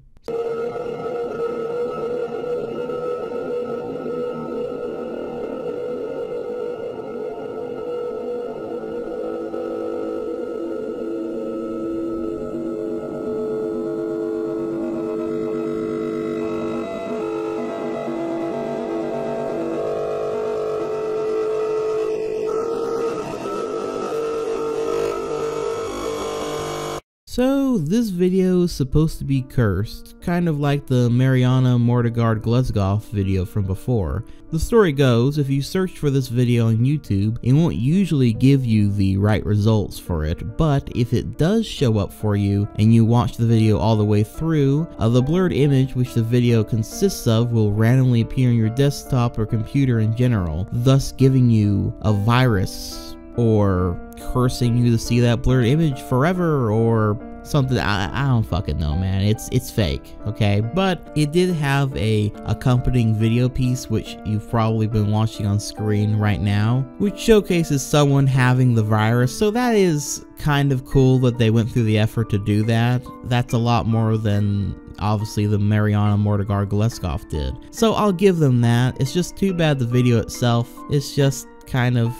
So this video is supposed to be cursed, kind of like the Mariana Mortegard-Glezgoff video from before. The story goes, if you search for this video on YouTube, it won't usually give you the right results for it, but if it does show up for you and you watch the video all the way through, the blurred image which the video consists of will randomly appear on your desktop or computer in general, thus giving you a virus or cursing you to see that blurred image forever or something. I don't fucking know, man. It's fake, okay? But it did have a accompanying video piece which you've probably been watching on screen right now, which showcases someone having the virus. So that is kind of cool that they went through the effort to do that. That's a lot more than obviously the Mariana Mortegard-Glezgoff did. So I'll give them that. It's just too bad the video itself is just kind of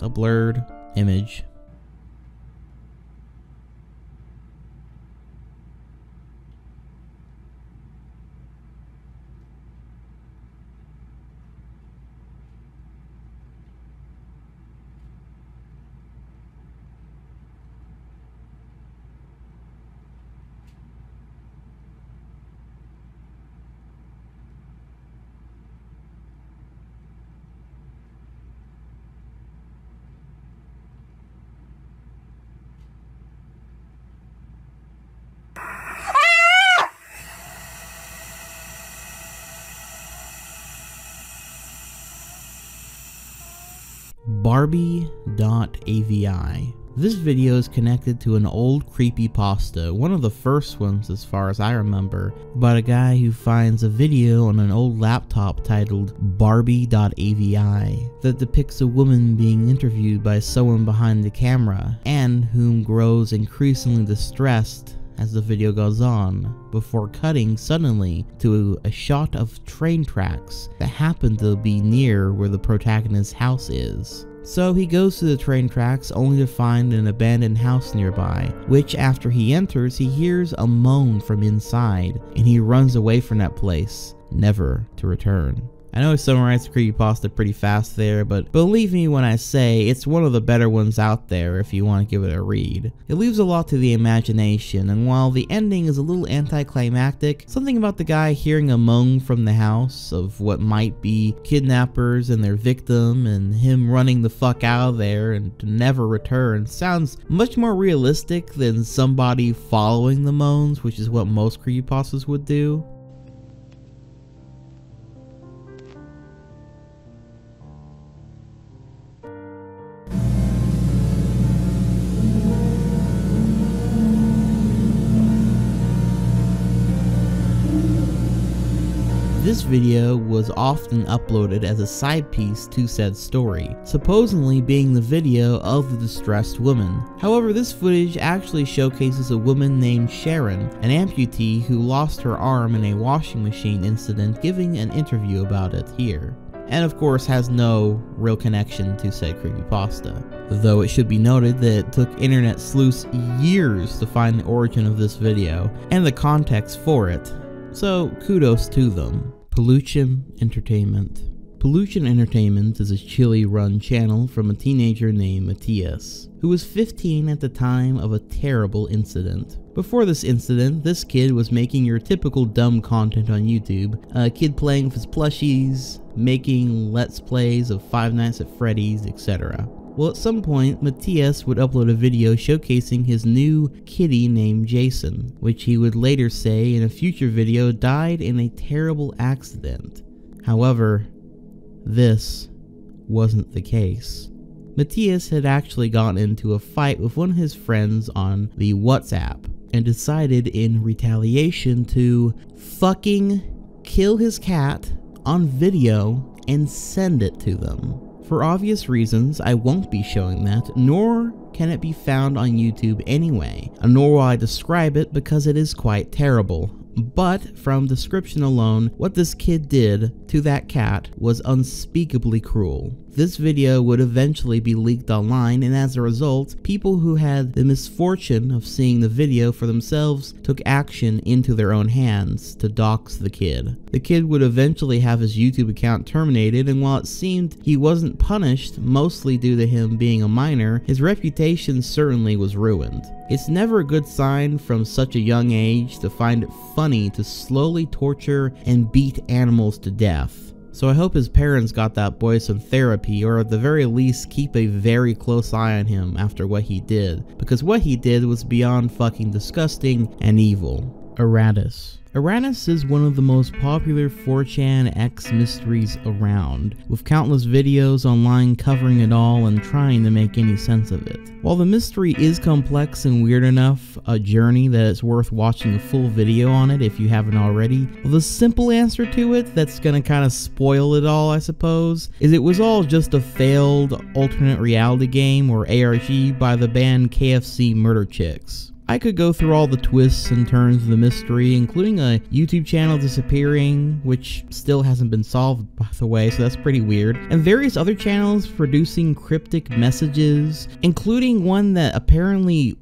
a blurred image. Barbie.avi. This video is connected to an old creepypasta, one of the first ones as far as I remember, about a guy who finds a video on an old laptop titled Barbie.avi that depicts a woman being interviewed by someone behind the camera, and whom grows increasingly distressed as the video goes on, before cutting suddenly to a shot of train tracks that happen to be near where the protagonist's house is. So he goes to the train tracks only to find an abandoned house nearby, which after he enters he hears a moan from inside, and he runs away from that place, never to return. I know I summarized the creepypasta pretty fast there, but believe me when I say it's one of the better ones out there if you want to give it a read. It leaves a lot to the imagination, and while the ending is a little anticlimactic, something about the guy hearing a moan from the house of what might be kidnappers and their victim and him running the fuck out of there and to never return sounds much more realistic than somebody following the moans, which is what most creepypastas would do. This video was often uploaded as a side piece to said story, supposedly being the video of the distressed woman. However, this footage actually showcases a woman named Sharon, an amputee who lost her arm in a washing machine incident, giving an interview about it here. And of course has no real connection to said creepypasta. Though it should be noted that it took internet sleuths years to find the origin of this video and the context for it, so kudos to them. Peluchin Entertainment. Peluchin Entertainment is a Chile-run channel from a teenager named Matthias, who was 15 at the time of a terrible incident. Before this incident, this kid was making your typical dumb content on YouTube, a kid playing with his plushies, making let's plays of Five Nights at Freddy's, etc. Well, at some point, Matthias would upload a video showcasing his new kitty named Jason, which he would later say in a future video died in a terrible accident. However, this wasn't the case. Matthias had actually gotten into a fight with one of his friends on the WhatsApp and decided in retaliation to fucking kill his cat on video and send it to them. For obvious reasons, I won't be showing that, nor can it be found on YouTube anyway, nor will I describe it because it is quite terrible. But from description alone, what this kid did to that cat was unspeakably cruel. this video would eventually be leaked online, and as a result, people who had the misfortune of seeing the video for themselves took action into their own hands to dox the kid. The kid would eventually have his YouTube account terminated, and while it seemed he wasn't punished, mostly due to him being a minor, his reputation certainly was ruined. It's never a good sign from such a young age to find it funny to slowly torture and beat animals to death. So I hope his parents got that boy some therapy, or at the very least keep a very close eye on him after what he did, because what he did was beyond fucking disgusting and evil. Eratus. Eratus is one of the most popular 4chan X mysteries around, with countless videos online covering it all and trying to make any sense of it. While the mystery is complex and weird enough, a journey that it's worth watching a full video on it if you haven't already, well, the simple answer to it that's gonna kinda spoil it all, I suppose, is it was all just a failed alternate reality game or ARG by the band KFC Murder Chicks. I could go through all the twists and turns of the mystery, including a YouTube channel disappearing, which still hasn't been solved, by the way, so that's pretty weird, and various other channels producing cryptic messages, including one that apparently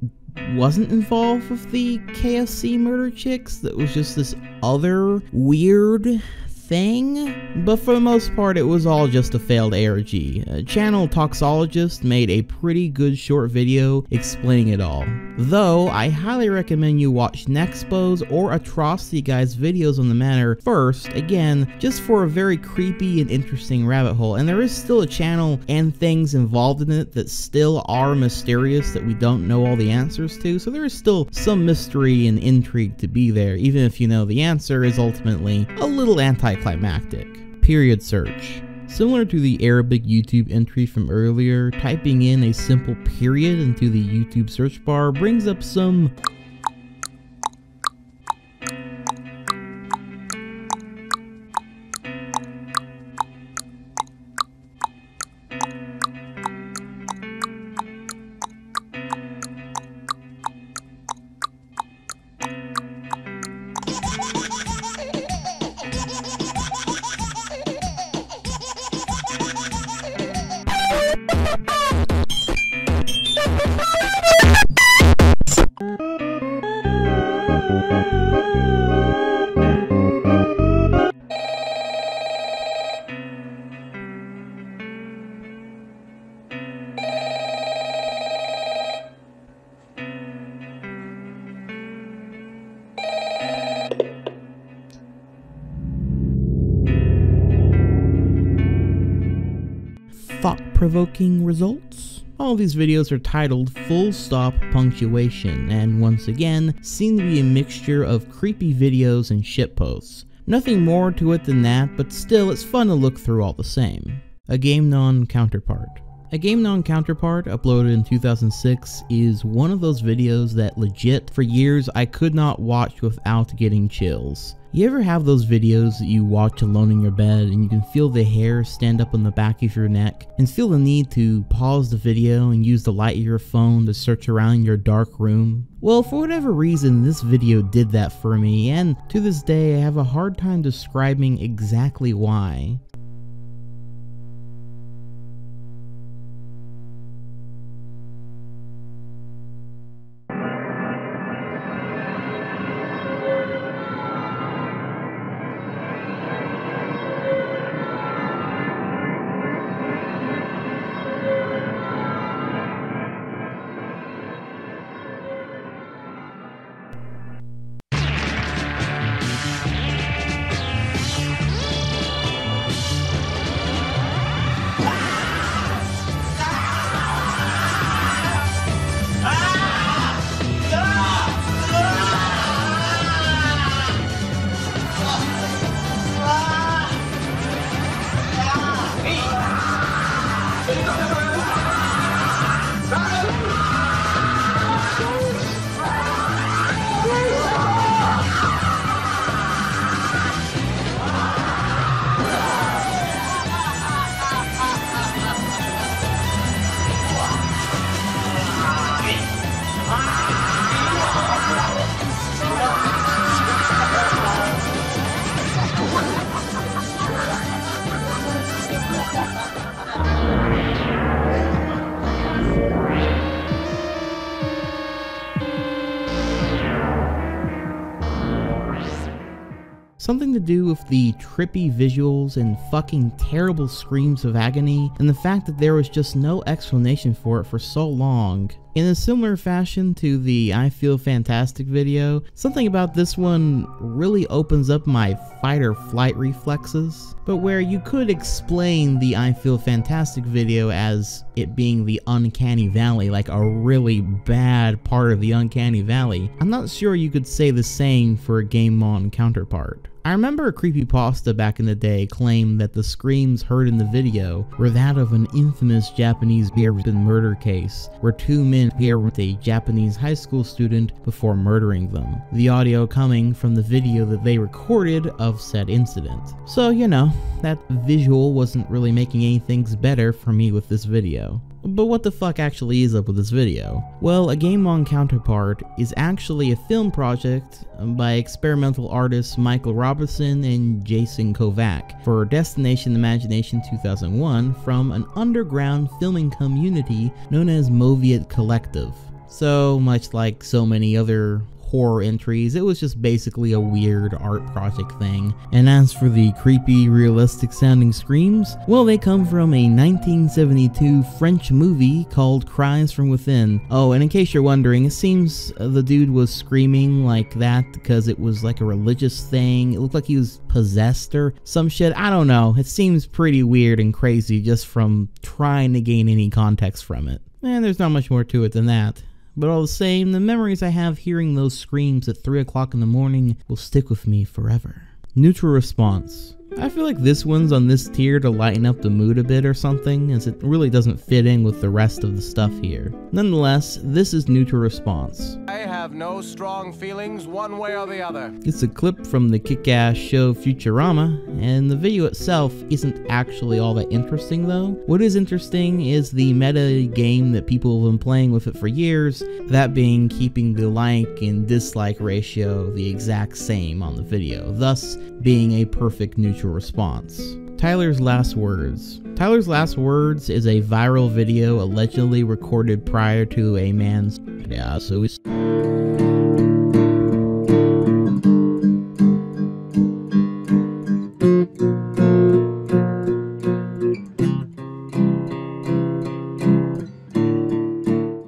wasn't involved with the KFC Murder Chicks, that was just this other weird thing, but for the most part it was all just a failed ARG. Channel Toxologist made a pretty good short video explaining it all, though I highly recommend you watch Nexpo's or Atrocity Guy's videos on the matter first, again, just for a very creepy and interesting rabbit hole, and there is still a channel and things involved in it that still are mysterious that we don't know all the answers to, so there is still some mystery and intrigue to be there, even if you know the answer is ultimately a little anticlimactic. Period search. Similar to the Arabic YouTube entry from earlier, typing in a simple period into the YouTube search bar brings up some thought-provoking results. All of these videos are titled full stop punctuation, and once again, seem to be a mixture of creepy videos and shitposts. Nothing more to it than that, but still it's fun to look through all the same. A Game-Non Counterpart. A Game-Non Counterpart, uploaded in 2006, is one of those videos that legit, for years, I could not watch without getting chills. You ever have those videos that you watch alone in your bed and you can feel the hair stand up on the back of your neck and feel the need to pause the video and use the light of your phone to search around your dark room? Well, for whatever reason, this video did that for me, and to this day I have a hard time describing exactly why. Something to do with the trippy visuals and fucking terrible screams of agony, and the fact that there was just no explanation for it for so long. In a similar fashion to the I Feel Fantastic video, something about this one really opens up my fight or flight reflexes, but where you could explain the I Feel Fantastic video as it being the Uncanny Valley, like a really bad part of the Uncanny Valley, I'm not sure you could say the same for a Game On counterpart. I remember a creepypasta back in the day claimed that the screams heard in the video were that of an infamous Japanese murder case, where two men appear with a Japanese high school student before murdering them. The audio coming from the video that they recorded of said incident. So, you know, that visual wasn't really making anything better for me with this video. But what the fuck actually is up with this video? Well, a Game On counterpart is actually a film project by experimental artists Michael Robinson and Jason Kovac for Destination Imagination 2001 from an underground filming community known as Moviet Collective. So much like so many other horror entries, it was just basically a weird art project thing. And as for the creepy, realistic sounding screams, well, they come from a 1972 French movie called Cries from Within. Oh, and in case you're wondering, it seems the dude was screaming like that because it was like a religious thing. It looked like he was possessed or some shit. I don't know. It seems pretty weird and crazy just from trying to gain any context from it. And there's not much more to it than that. But all the same, the memories I have hearing those screams at 3 o'clock in the morning will stick with me forever. Neutral response. I feel like this one's on this tier to lighten up the mood a bit or something, as it really doesn't fit in with the rest of the stuff here. Nonetheless, this is neutral response. I have no strong feelings one way or the other. It's a clip from the kick-ass show Futurama, and the video itself isn't actually all that interesting though. What is interesting is the meta game that people have been playing with it for years, that being keeping the like and dislike ratio the exact same on the video, thus being a perfect neutral response. Tyler's Last Words. Tyler's Last Words is a viral video allegedly recorded prior to a man's suicide.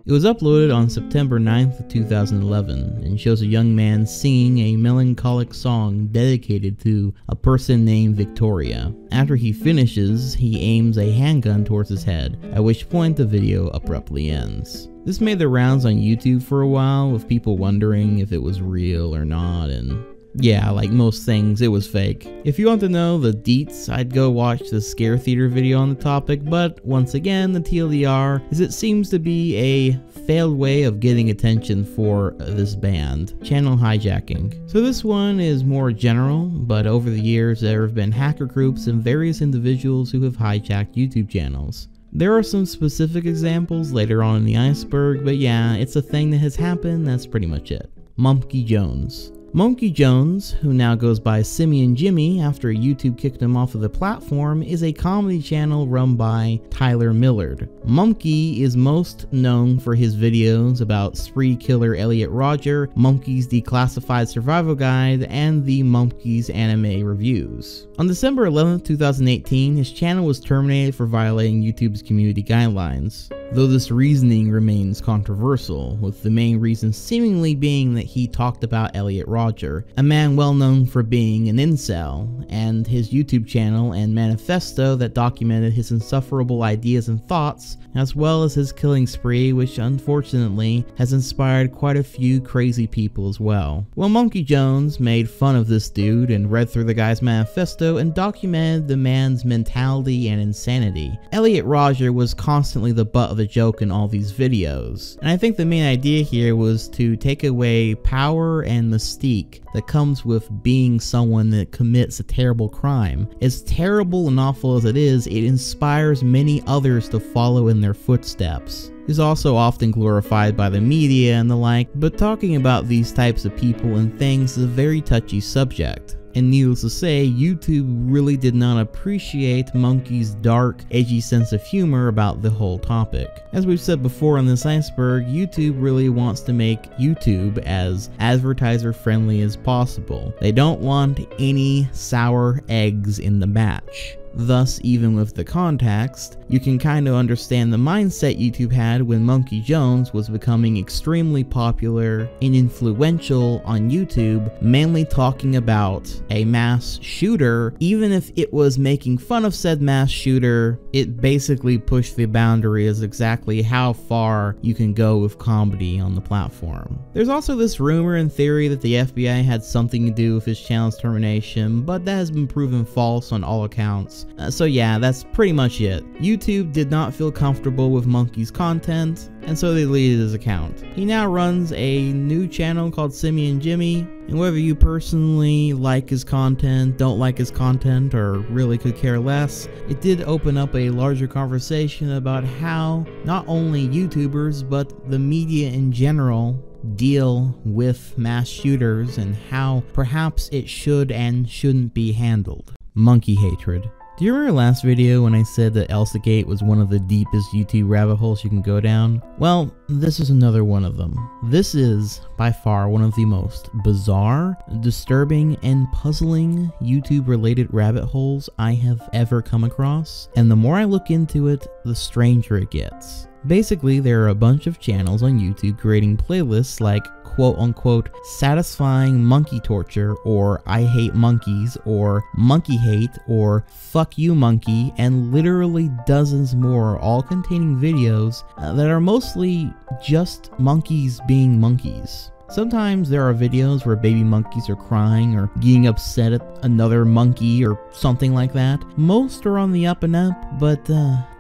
It was uploaded on September 9th of 2011 and shows a young man singing a melancholic song dedicated to a person named Victoria. After he finishes, he aims a handgun towards his head, at which point the video abruptly ends. This made the rounds on YouTube for a while, with people wondering if it was real or not, and yeah, like most things, it was fake. If you want to know the deets, I'd go watch the Scare Theater video on the topic, but once again, the TLDR is it seems to be a failed way of getting attention for this band. Channel hijacking. So this one is more general, but over the years there have been hacker groups and various individuals who have hijacked YouTube channels. There are some specific examples later on in the iceberg, but yeah, it's a thing that has happened, that's pretty much it. Mumkey Jones. Mumkey Jones, who now goes by Simian Jimmy after YouTube kicked him off of the platform, is a comedy channel run by Tyler Millard. Mumkey is most known for his videos about spree killer Elliot Rodger, Mumkey's Declassified Survival Guide, and the Mumkey's Anime Reviews. On December 11, 2018, his channel was terminated for violating YouTube's community guidelines, though this reasoning remains controversial, with the main reason seemingly being that he talked about Elliot Rodger, a man well known for being an incel, and his YouTube channel and manifesto that documented his insufferable ideas and thoughts, as well as his killing spree, which unfortunately has inspired quite a few crazy people as well. Well, Mumkey Jones made fun of this dude and read through the guy's manifesto and documented the man's mentality and insanity. Elliot Rodger was constantly the butt of the joke in all these videos, and I think the main idea here was to take away power and mystique that comes with being someone that commits a terrible crime. As terrible and awful as it is, it inspires many others to follow in their footsteps. Is also often glorified by the media and the like, but talking about these types of people and things is a very touchy subject. And needless to say, YouTube really did not appreciate Monkey's dark, edgy sense of humor about the whole topic. As we've said before on this iceberg, YouTube really wants to make YouTube as advertiser friendly as possible. They don't want any sour eggs in the batch. Thus, even with the context, you can kind of understand the mindset YouTube had when Monkey Jones was becoming extremely popular and influential on YouTube, mainly talking about a mass shooter. Even if it was making fun of said mass shooter, it basically pushed the boundary as exactly how far you can go with comedy on the platform. There's also this rumor and theory that the FBI had something to do with his channel's termination, but that has been proven false on all accounts. So yeah, that's pretty much it. YouTube did not feel comfortable with Monkey's content, and so they deleted his account. He now runs a new channel called Simmy and Jimmy, and whether you personally like his content, don't like his content, or really could care less, it did open up a larger conversation about how not only YouTubers, but the media in general deal with mass shooters and how perhaps it should and shouldn't be handled. Monkey hatred. Do you remember last video when I said that ElsaGate was one of the deepest YouTube rabbit holes you can go down? Well, this is another one of them. This is, by far, one of the most bizarre, disturbing, and puzzling YouTube-related rabbit holes I have ever come across, and the more I look into it, the stranger it gets. Basically, there are a bunch of channels on YouTube creating playlists like quote-unquote satisfying monkey torture, or I hate monkeys, or monkey hate, or fuck you monkey, and literally dozens more, all containing videos that are mostly just monkeys being monkeys. Sometimes there are videos where baby monkeys are crying or getting upset at another monkey or something like that. Most are on the up and up, but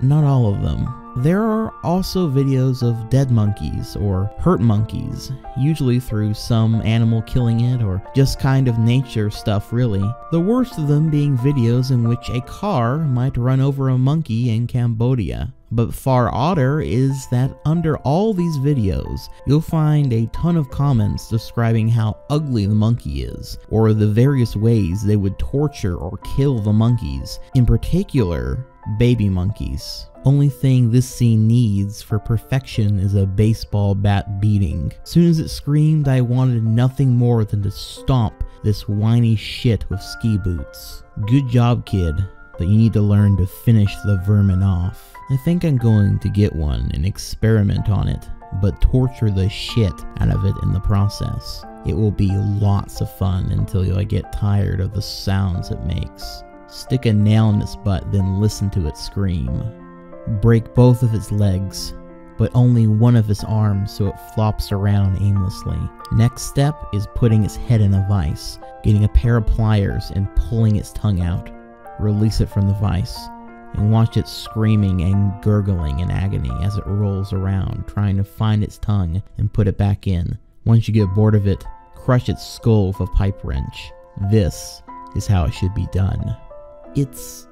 not all of them. There are also videos of dead monkeys or hurt monkeys, usually through some animal killing it or just kind of nature stuff really. The worst of them being videos in which a car might run over a monkey in Cambodia. But far odder is that under all these videos, you'll find a ton of comments describing how ugly the monkey is, or the various ways they would torture or kill the monkeys, in particular, baby monkeys. Only thing this scene needs for perfection is a baseball bat beating. Soon as it screamed, I wanted nothing more than to stomp this whiny shit with ski boots. Good job, kid, but you need to learn to finish the vermin off. I think I'm going to get one and experiment on it, but torture the shit out of it in the process. It will be lots of fun until I get tired of the sounds it makes. Stick a nail in its butt, then listen to it scream. Break both of its legs, but only one of its arms so it flops around aimlessly. Next step is putting its head in a vise, getting a pair of pliers and pulling its tongue out. Release it from the vise, and watch it screaming and gurgling in agony as it rolls around, trying to find its tongue and put it back in. Once you get bored of it, crush its skull with a pipe wrench. This is how it should be done. It's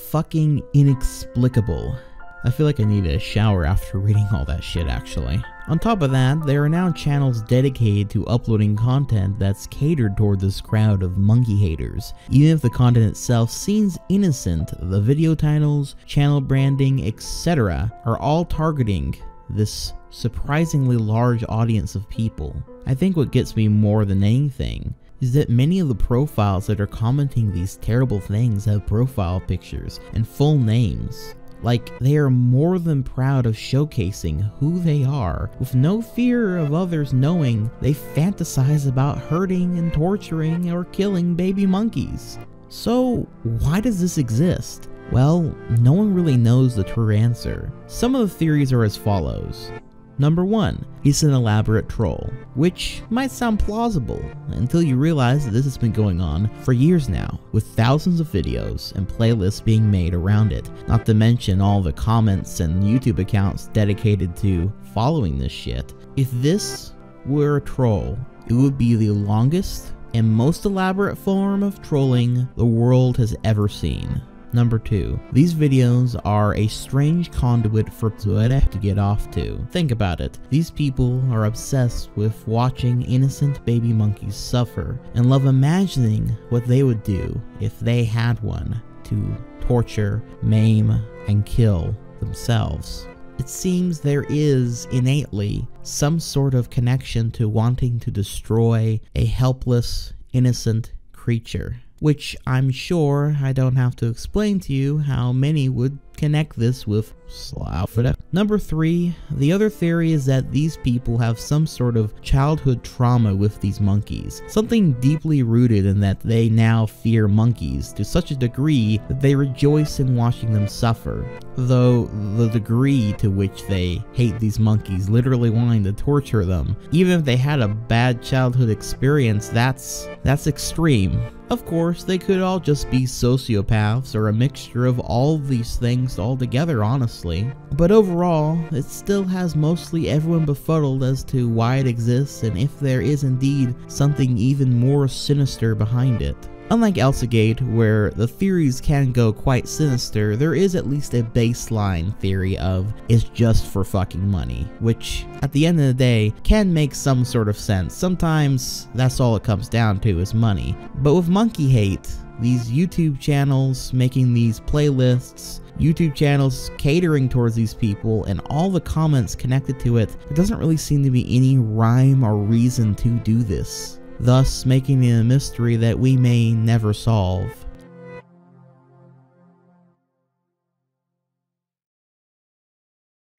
fucking inexplicable. I feel like I need a shower after reading all that shit, actually. On top of that, there are now channels dedicated to uploading content that's catered toward this crowd of monkey haters. Even if the content itself seems innocent, the video titles, channel branding, etc. are all targeting this surprisingly large audience of people. I think what gets me more than anything is that many of the profiles that are commenting these terrible things have profile pictures and full names. Like, they are more than proud of showcasing who they are, with no fear of others knowing they fantasize about hurting and torturing or killing baby monkeys. So, why does this exist? Well, no one really knows the true answer. Some of the theories are as follows. Number 1, he's an elaborate troll, which might sound plausible until you realize that this has been going on for years now, with thousands of videos and playlists being made around it, not to mention all the comments and YouTube accounts dedicated to following this shit. If this were a troll, it would be the longest and most elaborate form of trolling the world has ever seen. Number 2. These videos are a strange conduit for Twitter to get off to. Think about it. These people are obsessed with watching innocent baby monkeys suffer and love imagining what they would do if they had one to torture, maim, and kill themselves. It seems there is innately some sort of connection to wanting to destroy a helpless, innocent creature, which I'm sure I don't have to explain to you how many would connect this with Slav. Number 3, the other theory is that these people have some sort of childhood trauma with these monkeys, something deeply rooted in that they now fear monkeys to such a degree that they rejoice in watching them suffer, though the degree to which they hate these monkeys, literally wanting to torture them, even if they had a bad childhood experience, that's extreme. Of course, they could all just be sociopaths or a mixture of all these things altogether, honestly. But overall, it still has mostly everyone befuddled as to why it exists and if there is indeed something even more sinister behind it. Unlike Elsagate, where the theories can go quite sinister, there is at least a baseline theory of it's just for fucking money, which at the end of the day can make some sort of sense. Sometimes that's all it comes down to is money. But with monkey hate, these YouTube channels making these playlists, YouTube channels catering towards these people, and all the comments connected to it, there doesn't really seem to be any rhyme or reason to do this, thus making it a mystery that we may never solve.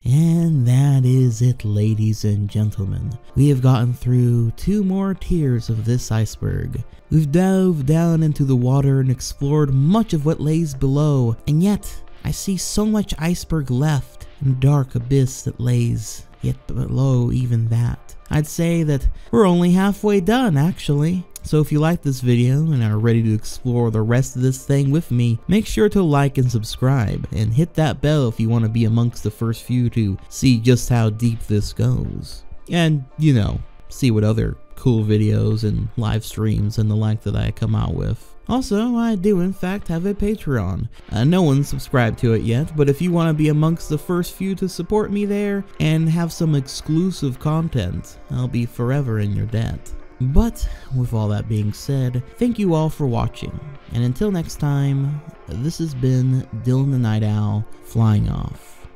And that is it, ladies and gentlemen. We have gotten through 2 more tiers of this iceberg. We've dove down into the water and explored much of what lays below, and yet I see so much iceberg left and dark abyss that lays yet below even that. I'd say that we're only halfway done, actually. So if you like this video and are ready to explore the rest of this thing with me, make sure to like and subscribe, and hit that bell if you want to be amongst the first few to see just how deep this goes. And, you know, see what other cool videos and live streams and the like that I come out with. Also, I do in fact have a Patreon. No one's subscribed to it yet, but if you want to be amongst the first few to support me there and have some exclusive content, I'll be forever in your debt. But with all that being said, thank you all for watching, and until next time, this has been Dylan the Night Owl, flying off.